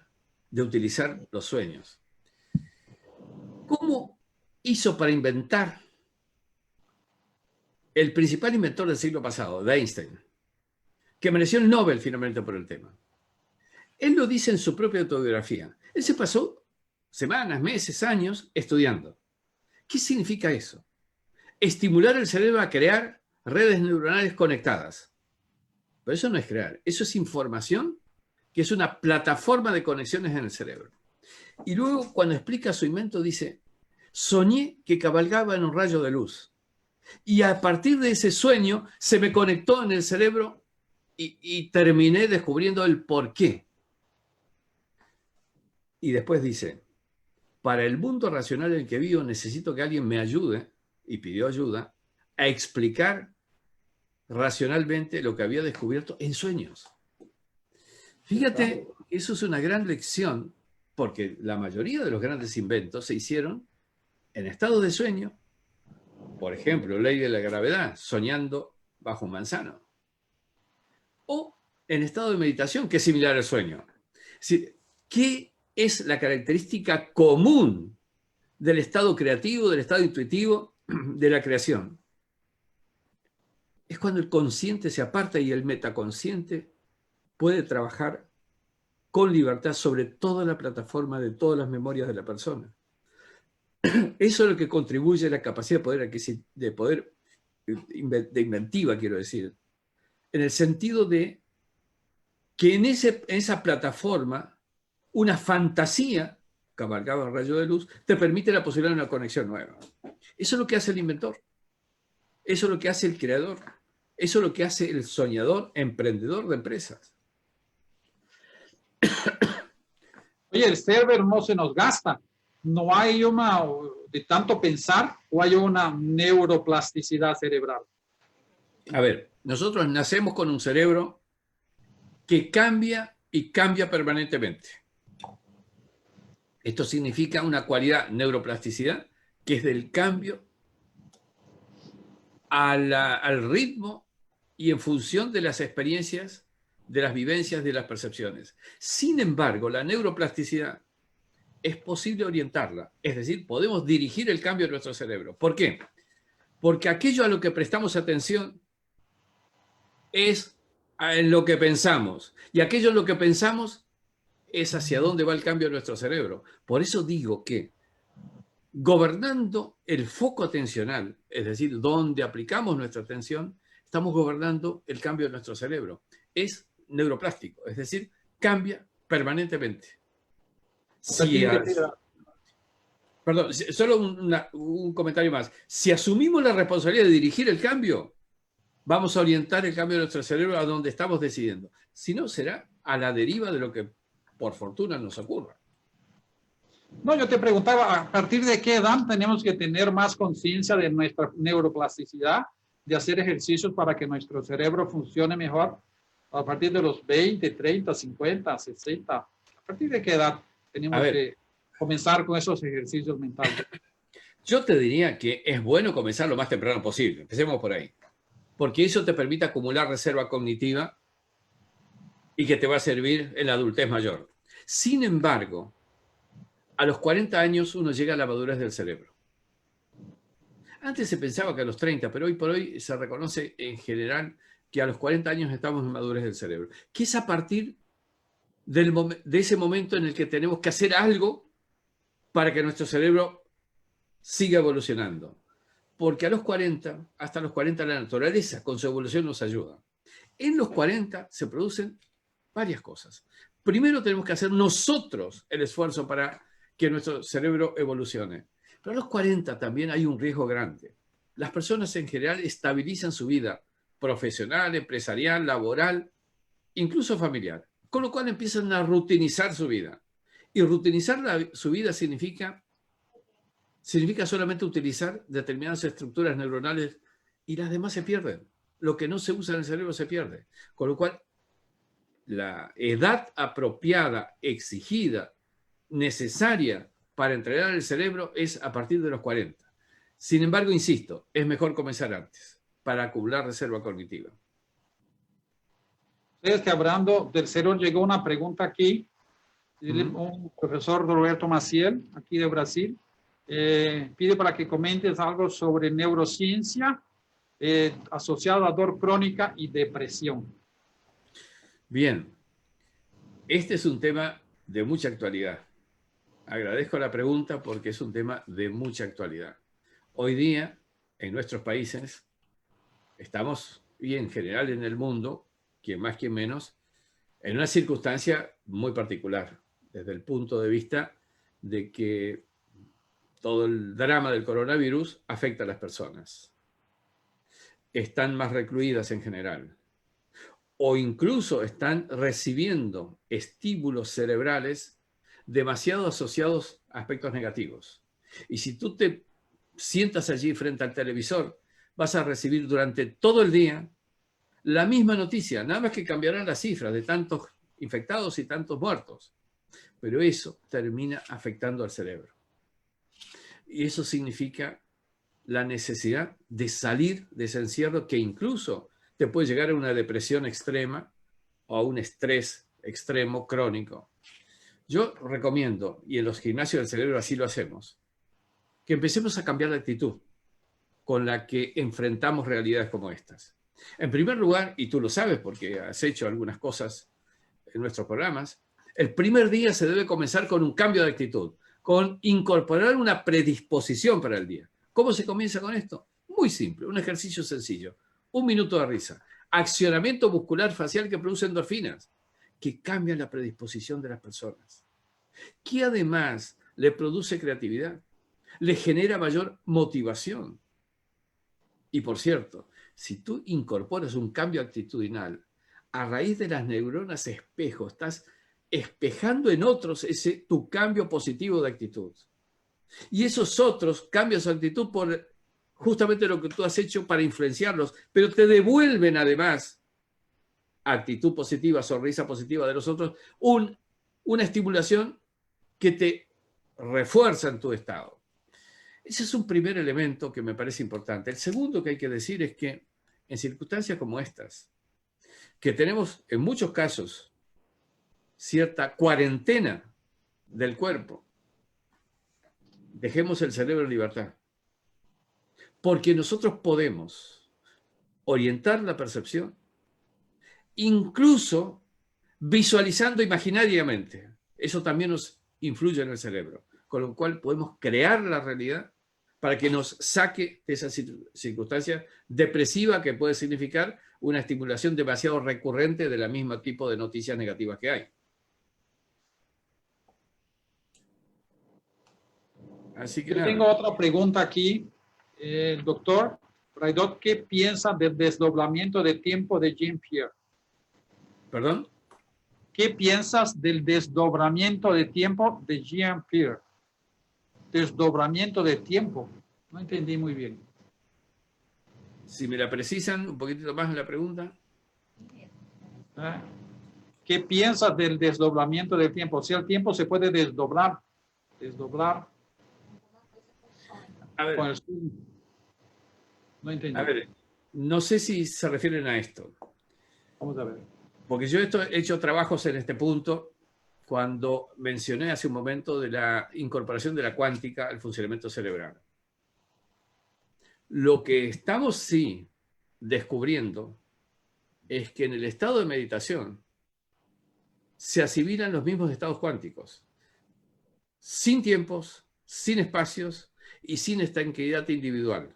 de utilizar los sueños. ¿Cómo hizo para inventar el principal inventor del siglo pasado, de Einstein, que mereció el Nobel finalmente por el tema? Él lo dice en su propia autobiografía. Él se pasó semanas, meses, años estudiando. ¿Qué significa eso? Estimular el cerebro a crear redes neuronales conectadas. Pero eso no es crear, eso es información que es una plataforma de conexiones en el cerebro. Y luego, cuando explica su invento, dice, soñé que cabalgaba en un rayo de luz. Y a partir de ese sueño se me conectó en el cerebro y terminé descubriendo el por qué. Y después dice, para el mundo racional en el que vivo necesito que alguien me ayude, y pidió ayuda, a explicar racionalmente lo que había descubierto en sueños. Fíjate, eso es una gran lección, porque la mayoría de los grandes inventos se hicieron en estado de sueño. Por ejemplo, ley de la gravedad, soñando bajo un manzano. O en estado de meditación, que es similar al sueño. ¿Qué es la característica común del estado creativo, del estado intuitivo, de la creación? Es cuando el consciente se aparta y el metaconsciente puede trabajar con libertad sobre toda la plataforma de todas las memorias de la persona. Eso es lo que contribuye a la capacidad de inventiva, quiero decir, en el sentido de que en esa plataforma una fantasía, cabalgaba el rayo de luz, te permite la posibilidad de una conexión nueva. Eso es lo que hace el inventor. Eso es lo que hace el creador. Eso es lo que hace el soñador, emprendedor de empresas. Oye, el cerebro no se nos gasta. No hay de tanto pensar, o hay una neuroplasticidad cerebral. A ver, nosotros nacemos con un cerebro que cambia y cambia permanentemente. Esto significa una cualidad, neuroplasticidad, que es del cambio al ritmo y en función de las experiencias, de las vivencias, de las percepciones. Sin embargo, la neuroplasticidad es posible orientarla, es decir, podemos dirigir el cambio de nuestro cerebro. ¿Por qué? Porque aquello a lo que prestamos atención es en lo que pensamos, y aquello en lo que pensamos es hacia dónde va el cambio de nuestro cerebro. Por eso digo que gobernando el foco atencional, es decir, donde aplicamos nuestra atención, estamos gobernando el cambio de nuestro cerebro. Es neuroplástico, es decir, cambia permanentemente. Perdón, solo un comentario más. Si asumimos la responsabilidad de dirigir el cambio, vamos a orientar el cambio de nuestro cerebro a donde estamos decidiendo. Si no, será a la deriva de lo que por fortuna nos ocurra. No, yo te preguntaba, ¿a partir de qué edad tenemos que tener más conciencia de nuestra neuroplasticidad, de hacer ejercicios para que nuestro cerebro funcione mejor? ¿A partir de los 20, 30, 50, 60? ¿A partir de qué edad tenemos que comenzar con esos ejercicios mentales? Yo te diría que es bueno comenzar lo más temprano posible. Empecemos por ahí. Porque eso te permite acumular reserva cognitiva y que te va a servir en la adultez mayor. Sin embargo, a los 40 años uno llega a la madurez del cerebro. Antes se pensaba que a los 30, pero hoy por hoy se reconoce en general que a los 40 años estamos en madurez del cerebro. Que es a partir de ese momento en el que tenemos que hacer algo para que nuestro cerebro siga evolucionando. Porque a los 40, hasta los 40 la naturaleza con su evolución nos ayuda. En los 40 se producen varias cosas. Primero tenemos que hacer nosotros el esfuerzo para que nuestro cerebro evolucione. Pero a los 40 también hay un riesgo grande. Las personas en general estabilizan su vida profesional, empresarial, laboral, incluso familiar. Con lo cual empiezan a rutinizar su vida. Y rutinizar su vida significa solamente utilizar determinadas estructuras neuronales y las demás se pierden. Lo que no se usa en el cerebro se pierde. Con lo cual, la edad apropiada, exigida, necesaria para entrenar el cerebro es a partir de los 40. Sin embargo, insisto, es mejor comenzar antes para acumular reserva cognitiva. Ustedes que hablando del cerebro, llegó una pregunta aquí. Un profesor Roberto Maciel, aquí de Brasil, pide para que comentes algo sobre neurociencia asociado a dolor crónica y depresión. Bien, este es un tema de mucha actualidad. Agradezco la pregunta porque es un tema de mucha actualidad. Hoy día, en nuestros países, estamos, y en general en el mundo, quien más, quien menos, en una circunstancia muy particular, desde el punto de vista de que todo el drama del coronavirus afecta a las personas. Están más recluidas en general. O incluso están recibiendo estímulos cerebrales demasiado asociados a aspectos negativos. Y si tú te sientas allí frente al televisor, vas a recibir durante todo el día la misma noticia, nada más que cambiarán las cifras de tantos infectados y tantos muertos. Pero eso termina afectando al cerebro. Y eso significa la necesidad de salir de ese encierro que incluso te puede llegar a una depresión extrema o a un estrés extremo crónico. Yo recomiendo, y en los gimnasios del cerebro así lo hacemos, que empecemos a cambiar la actitud con la que enfrentamos realidades como estas. En primer lugar, y tú lo sabes porque has hecho algunas cosas en nuestros programas, el primer día se debe comenzar con un cambio de actitud, con incorporar una predisposición para el día. ¿Cómo se comienza con esto? Muy simple, un ejercicio sencillo. 1 minuto de risa. Accionamiento muscular facial que produce endorfinas, que cambian la predisposición de las personas. Que además le produce creatividad, le genera mayor motivación. Y por cierto, si tú incorporas un cambio actitudinal, a raíz de las neuronas espejo, estás espejando en otros tu cambio positivo de actitud. Y esos otros cambian su actitud por justamente lo que tú has hecho para influenciarlos, pero te devuelven además actitud positiva, sonrisa positiva de los otros, una estimulación que te refuerza en tu estado. Ese es un primer elemento que me parece importante. El segundo que hay que decir es que en circunstancias como estas, que tenemos en muchos casos cierta cuarentena del cuerpo, dejemos el cerebro en libertad. Porque nosotros podemos orientar la percepción, incluso visualizando imaginariamente. Eso también nos influye en el cerebro, con lo cual podemos crear la realidad para que nos saque de esa circunstancia depresiva que puede significar una estimulación demasiado recurrente de la misma tipo de noticias negativas que hay. Así que Yo nada. tengo otra pregunta aquí. Doctor Braidot, ¿qué piensa del desdoblamiento de tiempo de Jean-Pierre? ¿Perdón? ¿Qué piensas del desdoblamiento de tiempo de Jean-Pierre? Desdoblamiento de tiempo. No entendí muy bien. Si me la precisan un poquitito más en la pregunta. ¿Qué piensas del desdoblamiento del tiempo? Si el tiempo se puede desdoblar. Desdoblar. A ver, con el... No entendí. a ver, no sé si se refieren a esto. Vamos a ver. Porque yo he hecho trabajos en este punto cuando mencioné hace un momento de la incorporación de la cuántica al funcionamiento cerebral. Lo que estamos sí descubriendo es que en el estado de meditación se asimilan los mismos estados cuánticos, sin tiempos, sin espacios y sin estanqueidad individual.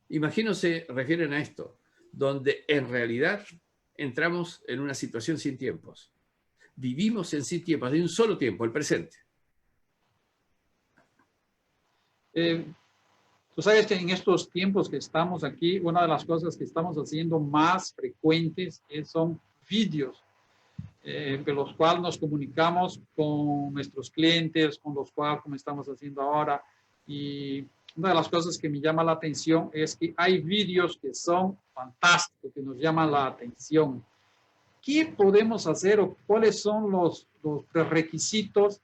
Imagino se refieren a esto, donde en realidad entramos en una situación sin tiempos. Vivimos en sin tiempos, de un solo tiempo, el presente. Tú sabes que en estos tiempos que estamos aquí, una de las cosas que estamos haciendo más frecuentes son vídeos, de los cuales nos comunicamos con nuestros clientes, con los cuales, como estamos haciendo ahora. Y una de las cosas que me llama la atención es que hay vídeos que son fantásticos, que nos llaman la atención. ¿Qué podemos hacer o cuáles son los prerequisitos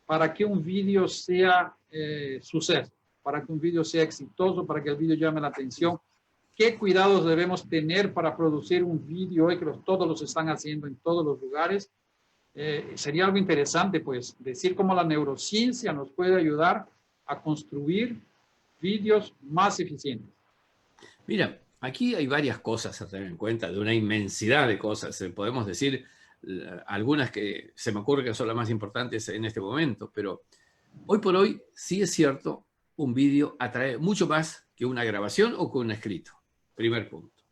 para que un vídeo sea suceso, para que un vídeo sea exitoso, para que el vídeo llame la atención? ¿Qué cuidados debemos tener para producir un vídeo hoy que todos los están haciendo en todos los lugares? Sería algo interesante, pues, decir cómo la neurociencia nos puede ayudar a construir vídeos más eficientes. Mira, aquí hay varias cosas a tener en cuenta, de una inmensidad de cosas. Podemos decir algunas que se me ocurre que son las más importantes en este momento, pero hoy por hoy sí es cierto, un vídeo atrae mucho más que una grabación o que un escrito. Primer punto.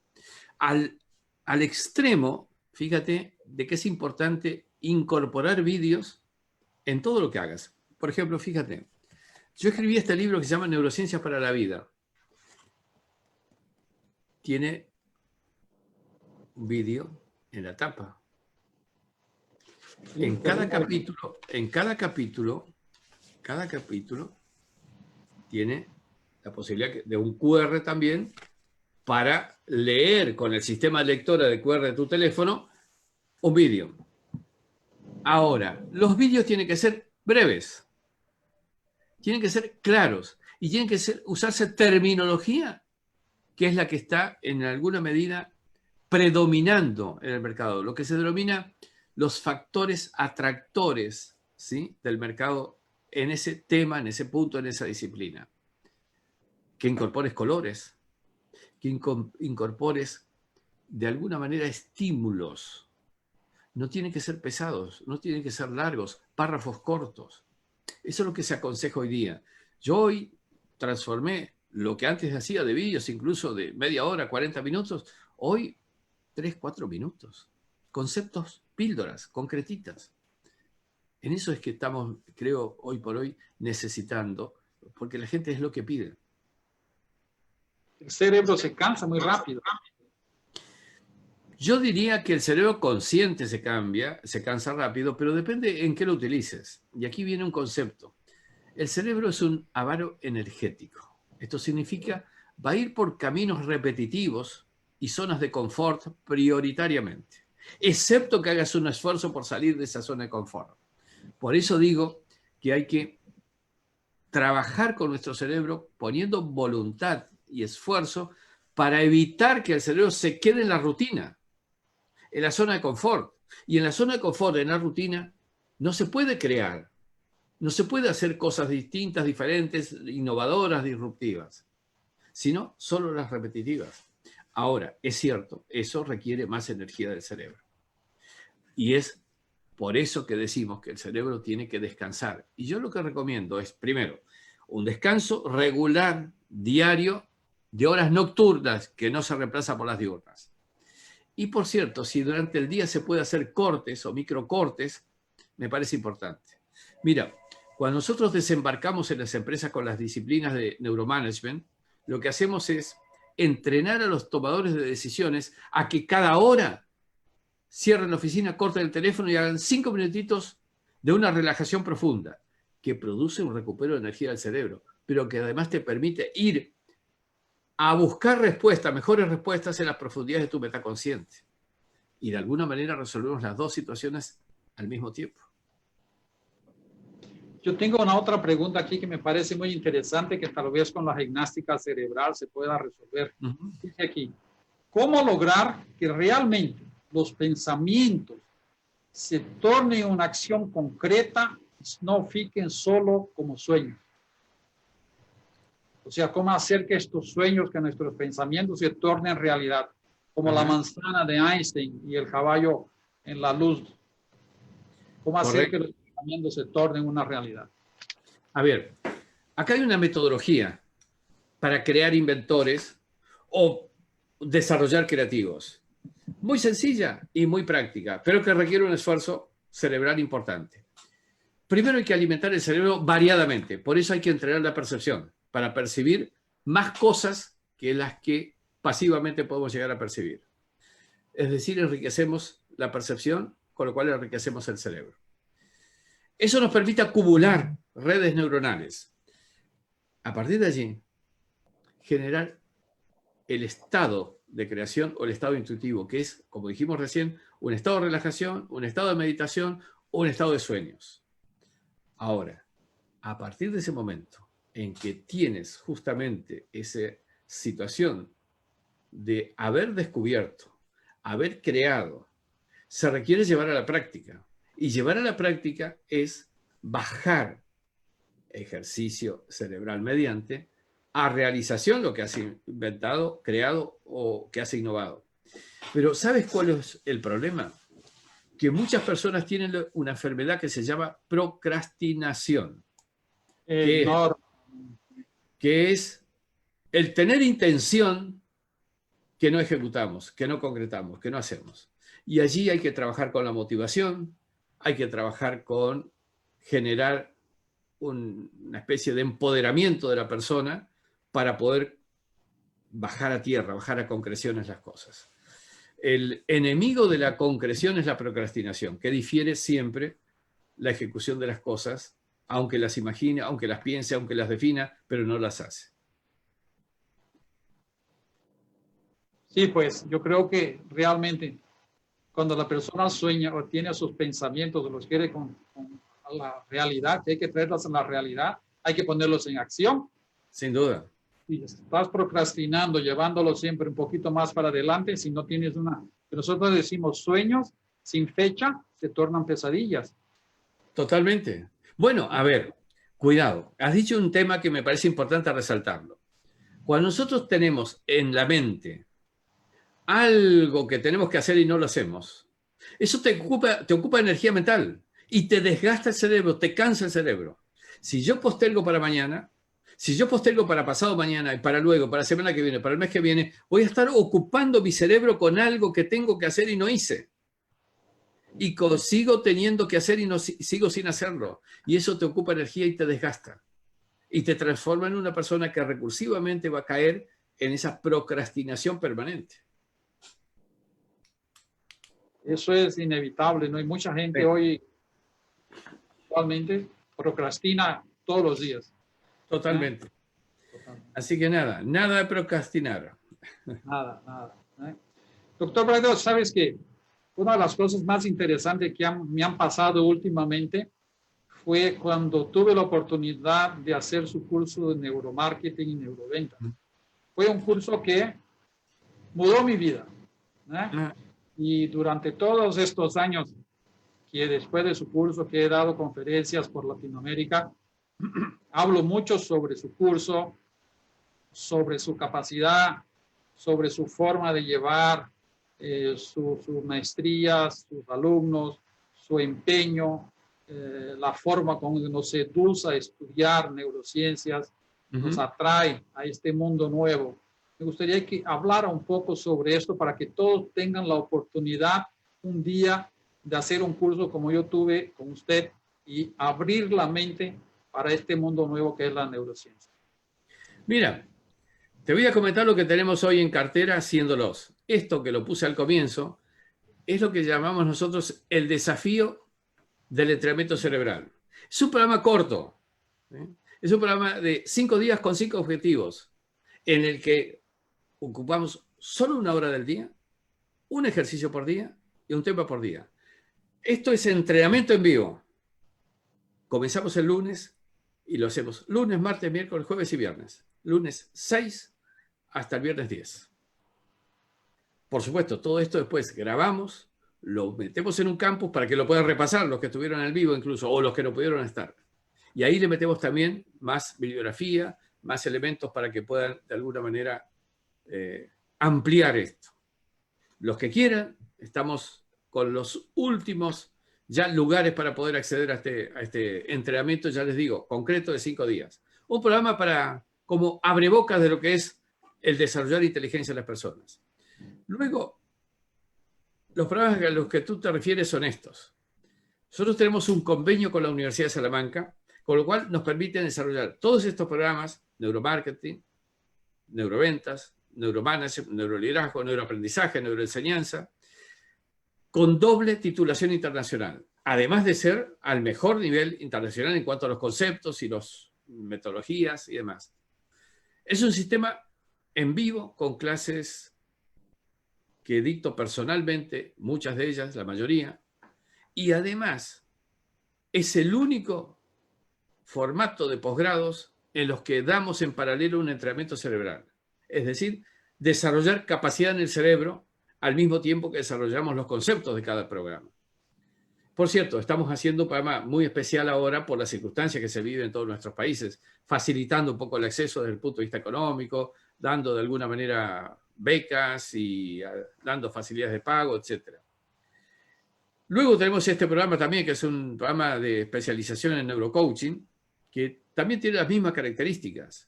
Al extremo, fíjate, de que es importante incorporar vídeos en todo lo que hagas. Por ejemplo, fíjate, yo escribí este libro que se llama Neurociencias para la Vida. Tiene un vídeo en la tapa. En cada capítulo tiene la posibilidad de un QR también para leer con el sistema de lectora de QR de tu teléfono un vídeo. Ahora, los vídeos tienen que ser breves, tienen que ser claros y tienen que usarse terminología que es la que está en alguna medida predominando en el mercado, lo que se denomina los factores atractores, ¿sí?, del mercado en ese tema, en ese punto, en esa disciplina. Que incorpores colores, que incorpores de alguna manera estímulos. No tienen que ser pesados, no tienen que ser largos, párrafos cortos. Eso es lo que se aconseja hoy día. Yo hoy transformé lo que antes hacía de vídeos, incluso de media hora, 40 minutos, hoy 3, 4 minutos. Conceptos, píldoras, concretitas. En eso es que estamos, creo, hoy por hoy necesitando, porque la gente es lo que pide. El cerebro se cansa muy rápido. Yo diría que el cerebro consciente se cansa rápido, pero depende en qué lo utilices. Y aquí viene un concepto. El cerebro es un avaro energético. Esto significa, va a ir por caminos repetitivos y zonas de confort prioritariamente, excepto que hagas un esfuerzo por salir de esa zona de confort. Por eso digo que hay que trabajar con nuestro cerebro poniendo voluntad y esfuerzo para evitar que el cerebro se quede en la rutina, en la zona de confort. Y en la zona de confort, en la rutina, no se puede crear, no se puede hacer cosas distintas, diferentes, innovadoras, disruptivas, sino solo las repetitivas. Ahora, es cierto, eso requiere más energía del cerebro. Y es Por eso que decimos que el cerebro tiene que descansar. Y yo lo que recomiendo es, primero, un descanso regular, diario, de horas nocturnas, que no se reemplaza por las diurnas. Y por cierto, si durante el día se puede hacer cortes o microcortes, me parece importante. Mira, cuando nosotros desembarcamos en las empresas con las disciplinas de neuromanagement, lo que hacemos es entrenar a los tomadores de decisiones a que cada hora cierren la oficina, corten el teléfono y hagan 5 minutitos de una relajación profunda que produce un recupero de energía del cerebro, pero que además te permite ir a buscar respuestas, mejores respuestas en las profundidades de tu metaconsciente. Y de alguna manera resolvemos las dos situaciones al mismo tiempo. Yo tengo una otra pregunta aquí que me parece muy interesante, que tal vez con la gimnástica cerebral se pueda resolver. Dice aquí, ¿cómo lograr que realmente los pensamientos se tornen una acción concreta y no fiquen solo como sueños? O sea, ¿cómo hacer que estos sueños, que nuestros pensamientos se tornen realidad? Como la manzana de Einstein y el caballo en la luz. ¿Cómo hacer que los pensamientos se tornen una realidad? A ver, acá hay una metodología para crear inventores o desarrollar creativos. Muy sencilla y muy práctica, pero que requiere un esfuerzo cerebral importante. Primero hay que alimentar el cerebro variadamente, por eso hay que entrenar la percepción, para percibir más cosas que las que pasivamente podemos llegar a percibir. Es decir, enriquecemos la percepción, con lo cual enriquecemos el cerebro. Eso nos permite acumular redes neuronales. A partir de allí, generar el estado de creación o el estado intuitivo, que es, como dijimos recién, un estado de relajación, un estado de meditación o un estado de sueños. Ahora, a partir de ese momento en que tienes justamente esa situación de haber descubierto, haber creado, se requiere llevar a la práctica. Y llevar a la práctica es bajar ejercicio cerebral mediante a realización lo que has inventado, creado o que has innovado. Pero ¿sabes cuál es el problema? Que muchas personas tienen una enfermedad que se llama procrastinación. Que es el tener intención que no ejecutamos, que no concretamos, que no hacemos. Y allí hay que trabajar con la motivación, hay que trabajar con generar una especie de empoderamiento de la persona para poder bajar a tierra, bajar a concreciones las cosas. El enemigo de la concreción es la procrastinación, que difiere siempre la ejecución de las cosas, aunque las imagine, aunque las piense, aunque las defina, pero no las hace. Sí, pues yo creo que realmente cuando la persona sueña o tiene sus pensamientos o los quiere con la realidad, que hay que traerlos en la realidad, hay que ponerlos en acción. Sin duda. Si estás procrastinando, llevándolo siempre un poquito más para adelante, si no tienes nosotros decimos sueños sin fecha, se tornan pesadillas. Totalmente. Bueno, a ver, cuidado. Has dicho un tema que me parece importante resaltarlo. Cuando nosotros tenemos en la mente algo que tenemos que hacer y no lo hacemos, eso te ocupa energía mental y te desgasta el cerebro, te cansa el cerebro. Si yo postergo para mañana, si yo postergo para pasado mañana y para luego, para la semana que viene, para el mes que viene, voy a estar ocupando mi cerebro con algo que tengo que hacer y no hice. Y sigo teniendo que hacer y no sigo sin hacerlo. Y eso te ocupa energía y te desgasta. Y te transforma en una persona que recursivamente va a caer en esa procrastinación permanente. Eso es inevitable, ¿no? Hay mucha gente hoy actualmente procrastina todos los días. Totalmente. Así que nada de procrastinar. Nada. Doctor Braido, sabes que una de las cosas más interesantes que me han pasado últimamente fue cuando tuve la oportunidad de hacer su curso de neuromarketing y neuroventa. Fue un curso que mudó mi vida. Y durante todos estos años que después de su curso, que he dado conferencias por Latinoamérica, hablo mucho sobre su curso, sobre su capacidad, sobre su forma de llevar su maestría, sus alumnos, su empeño, la forma como nos seduce a estudiar neurociencias, nos atrae a este mundo nuevo. Me gustaría que hablara un poco sobre esto para que todos tengan la oportunidad un día de hacer un curso como yo tuve con usted y abrir la mente para este mundo nuevo que es la neurociencia. Mira, te voy a comentar lo que tenemos hoy en cartera haciéndolos. Esto que lo puse al comienzo es lo que llamamos nosotros el desafío del entrenamiento cerebral. Es un programa corto, ¿eh? Es un programa de 5 días con 5 objetivos, en el que ocupamos solo 1 hora del día, un ejercicio por día y un tema por día. Esto es entrenamiento en vivo. Comenzamos el lunes y lo hacemos lunes, martes, miércoles, jueves y viernes. Lunes 6 hasta el viernes 10. Por supuesto, todo esto después grabamos, lo metemos en un campus para que lo puedan repasar los que estuvieron en el vivo incluso, o los que no pudieron estar. Y ahí le metemos también más bibliografía, más elementos para que puedan de alguna manera ampliar esto. Los que quieran, estamos con los últimos ya lugares para poder acceder a este entrenamiento, ya les digo, concreto de 5 días. Un programa para, como abrebocas de lo que es el desarrollar inteligencia de las personas. Luego, los programas a los que tú te refieres son estos. Nosotros tenemos un convenio con la Universidad de Salamanca, con lo cual nos permiten desarrollar todos estos programas, neuromarketing, neuroventas, neuromanagement, neuroliderazgo, neuroaprendizaje, neuroenseñanza, con doble titulación internacional, además de ser al mejor nivel internacional en cuanto a los conceptos y las metodologías y demás. Es un sistema en vivo con clases que dicto personalmente, muchas de ellas, la mayoría, y además es el único formato de posgrados en los que damos en paralelo un entrenamiento cerebral. Es decir, desarrollar capacidad en el cerebro al mismo tiempo que desarrollamos los conceptos de cada programa. Por cierto, estamos haciendo un programa muy especial ahora por las circunstancias que se viven en todos nuestros países, facilitando un poco el acceso desde el punto de vista económico, dando de alguna manera becas y dando facilidades de pago, etc. Luego tenemos este programa también, que es un programa de especialización en neurocoaching, que también tiene las mismas características.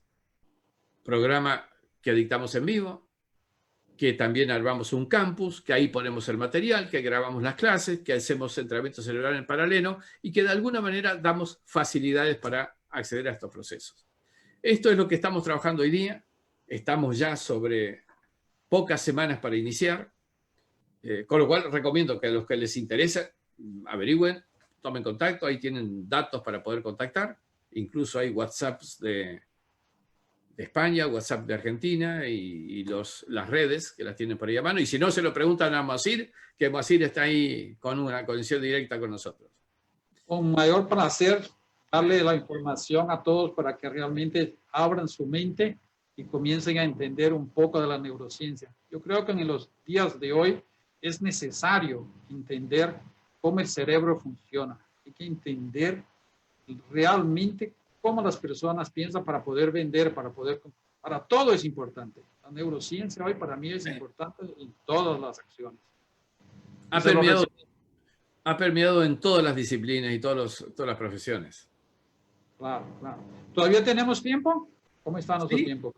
Programa que dictamos en vivo, que también armamos un campus, que ahí ponemos el material, que grabamos las clases, que hacemos entrenamiento cerebral en paralelo y que de alguna manera damos facilidades para acceder a estos procesos. Esto es lo que estamos trabajando hoy día. Estamos ya sobre pocas semanas para iniciar, con lo cual recomiendo que a los que les interesa averigüen, tomen contacto, ahí tienen datos para poder contactar, incluso hay WhatsApps de España, WhatsApp de Argentina y las redes que las tienen por ahí a mano. Y si no, se lo preguntan a Moacir, que Moacir está ahí con una conexión directa con nosotros. Con mayor placer darle la información a todos para que realmente abran su mente y comiencen a entender un poco de la neurociencia. Yo creo que en los días de hoy es necesario entender cómo el cerebro funciona. Hay que entender realmente cómo las personas piensan para poder vender, para todo es importante. La neurociencia hoy para mí es importante en todas las acciones. Ha permeado en todas las disciplinas y todas las profesiones. Claro, claro. ¿Todavía tenemos tiempo? ¿Cómo está nuestro tiempo?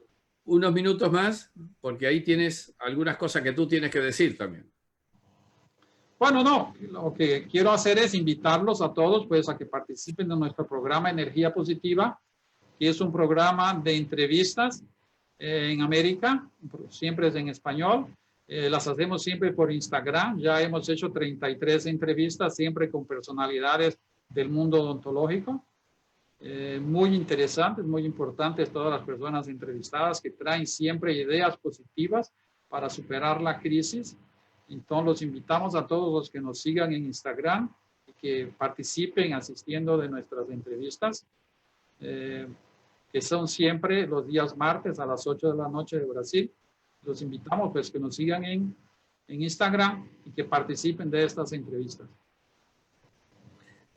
Unos minutos más, porque ahí tienes algunas cosas que tú tienes que decir también. Bueno, no, lo que quiero hacer es invitarlos a todos pues a que participen de nuestro programa Energía Positiva, que es un programa de entrevistas en América, siempre es en español, las hacemos siempre por Instagram, ya hemos hecho 33 entrevistas siempre con personalidades del mundo odontológico, muy interesantes, muy importantes todas las personas entrevistadas que traen siempre ideas positivas para superar la crisis. Entonces los invitamos a todos los que nos sigan en Instagram y que participen asistiendo de nuestras entrevistas, que son siempre los días martes a las 8 de la noche de Brasil. Los invitamos pues que nos sigan en Instagram y que participen de estas entrevistas.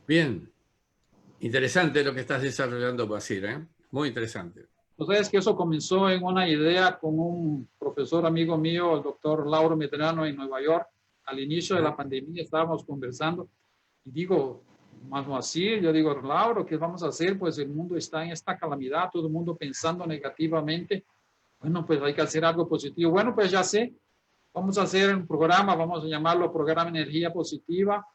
Bien, interesante lo que estás desarrollando, Basir, ¿eh? Muy interesante. Entonces, que eso comenzó en una idea con un profesor amigo mío, el doctor Lauro Medrano en Nueva York. Al inicio de la pandemia estábamos conversando Y digo, más no así, yo digo, Lauro, ¿qué vamos a hacer? Pues el mundo está en esta calamidad, todo el mundo pensando negativamente. Bueno, pues hay que hacer algo positivo. Bueno, pues ya sé, vamos a hacer un programa, vamos a llamarlo Programa Energía Positiva.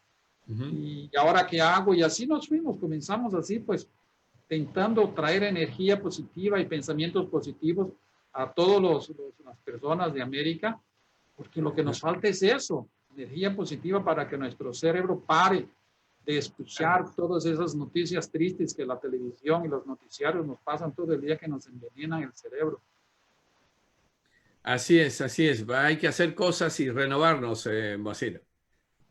Y ahora qué hago, y así nos fuimos, comenzamos así, pues intentando traer energía positiva y pensamientos positivos a todas las personas de América, porque lo que nos falta es eso, energía positiva para que nuestro cerebro pare de escuchar todas esas noticias tristes que la televisión y los noticiarios nos pasan todo el día, que nos envenenan el cerebro. Así es, así es. Hay que hacer cosas y renovarnos, Moacir.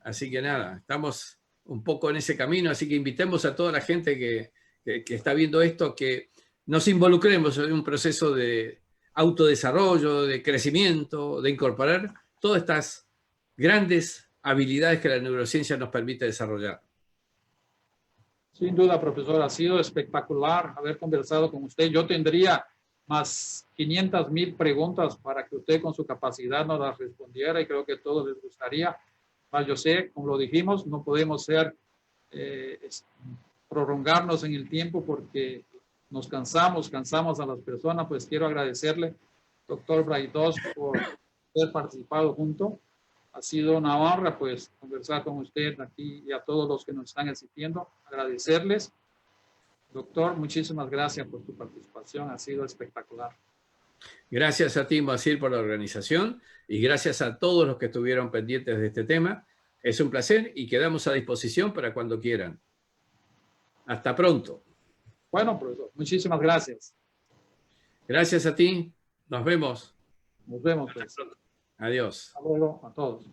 Así que nada, estamos un poco en ese camino, así que invitemos a toda la gente que está viendo esto, que nos involucremos en un proceso de autodesarrollo, de crecimiento, de incorporar todas estas grandes habilidades que la neurociencia nos permite desarrollar. Sin duda, profesor, ha sido espectacular haber conversado con usted. Yo tendría más 500,000 preguntas para que usted con su capacidad nos las respondiera, y creo que a todos les gustaría. Yo sé, como lo dijimos, no podemos prolongarnos en el tiempo porque nos cansamos a las personas. Pues quiero agradecerle, doctor Braidós, por haber participado junto. Ha sido una honra, pues, conversar con usted aquí, y a todos los que nos están asistiendo. Agradecerles. Doctor, muchísimas gracias por tu participación. Ha sido espectacular. Gracias a ti, Moacir, por la organización, y gracias a todos los que estuvieron pendientes de este tema. Es un placer y quedamos a disposición para cuando quieran. Hasta pronto. Bueno, profesor, muchísimas gracias. Gracias a ti. Nos vemos. Nos vemos, pues. Adiós. Hasta luego a todos.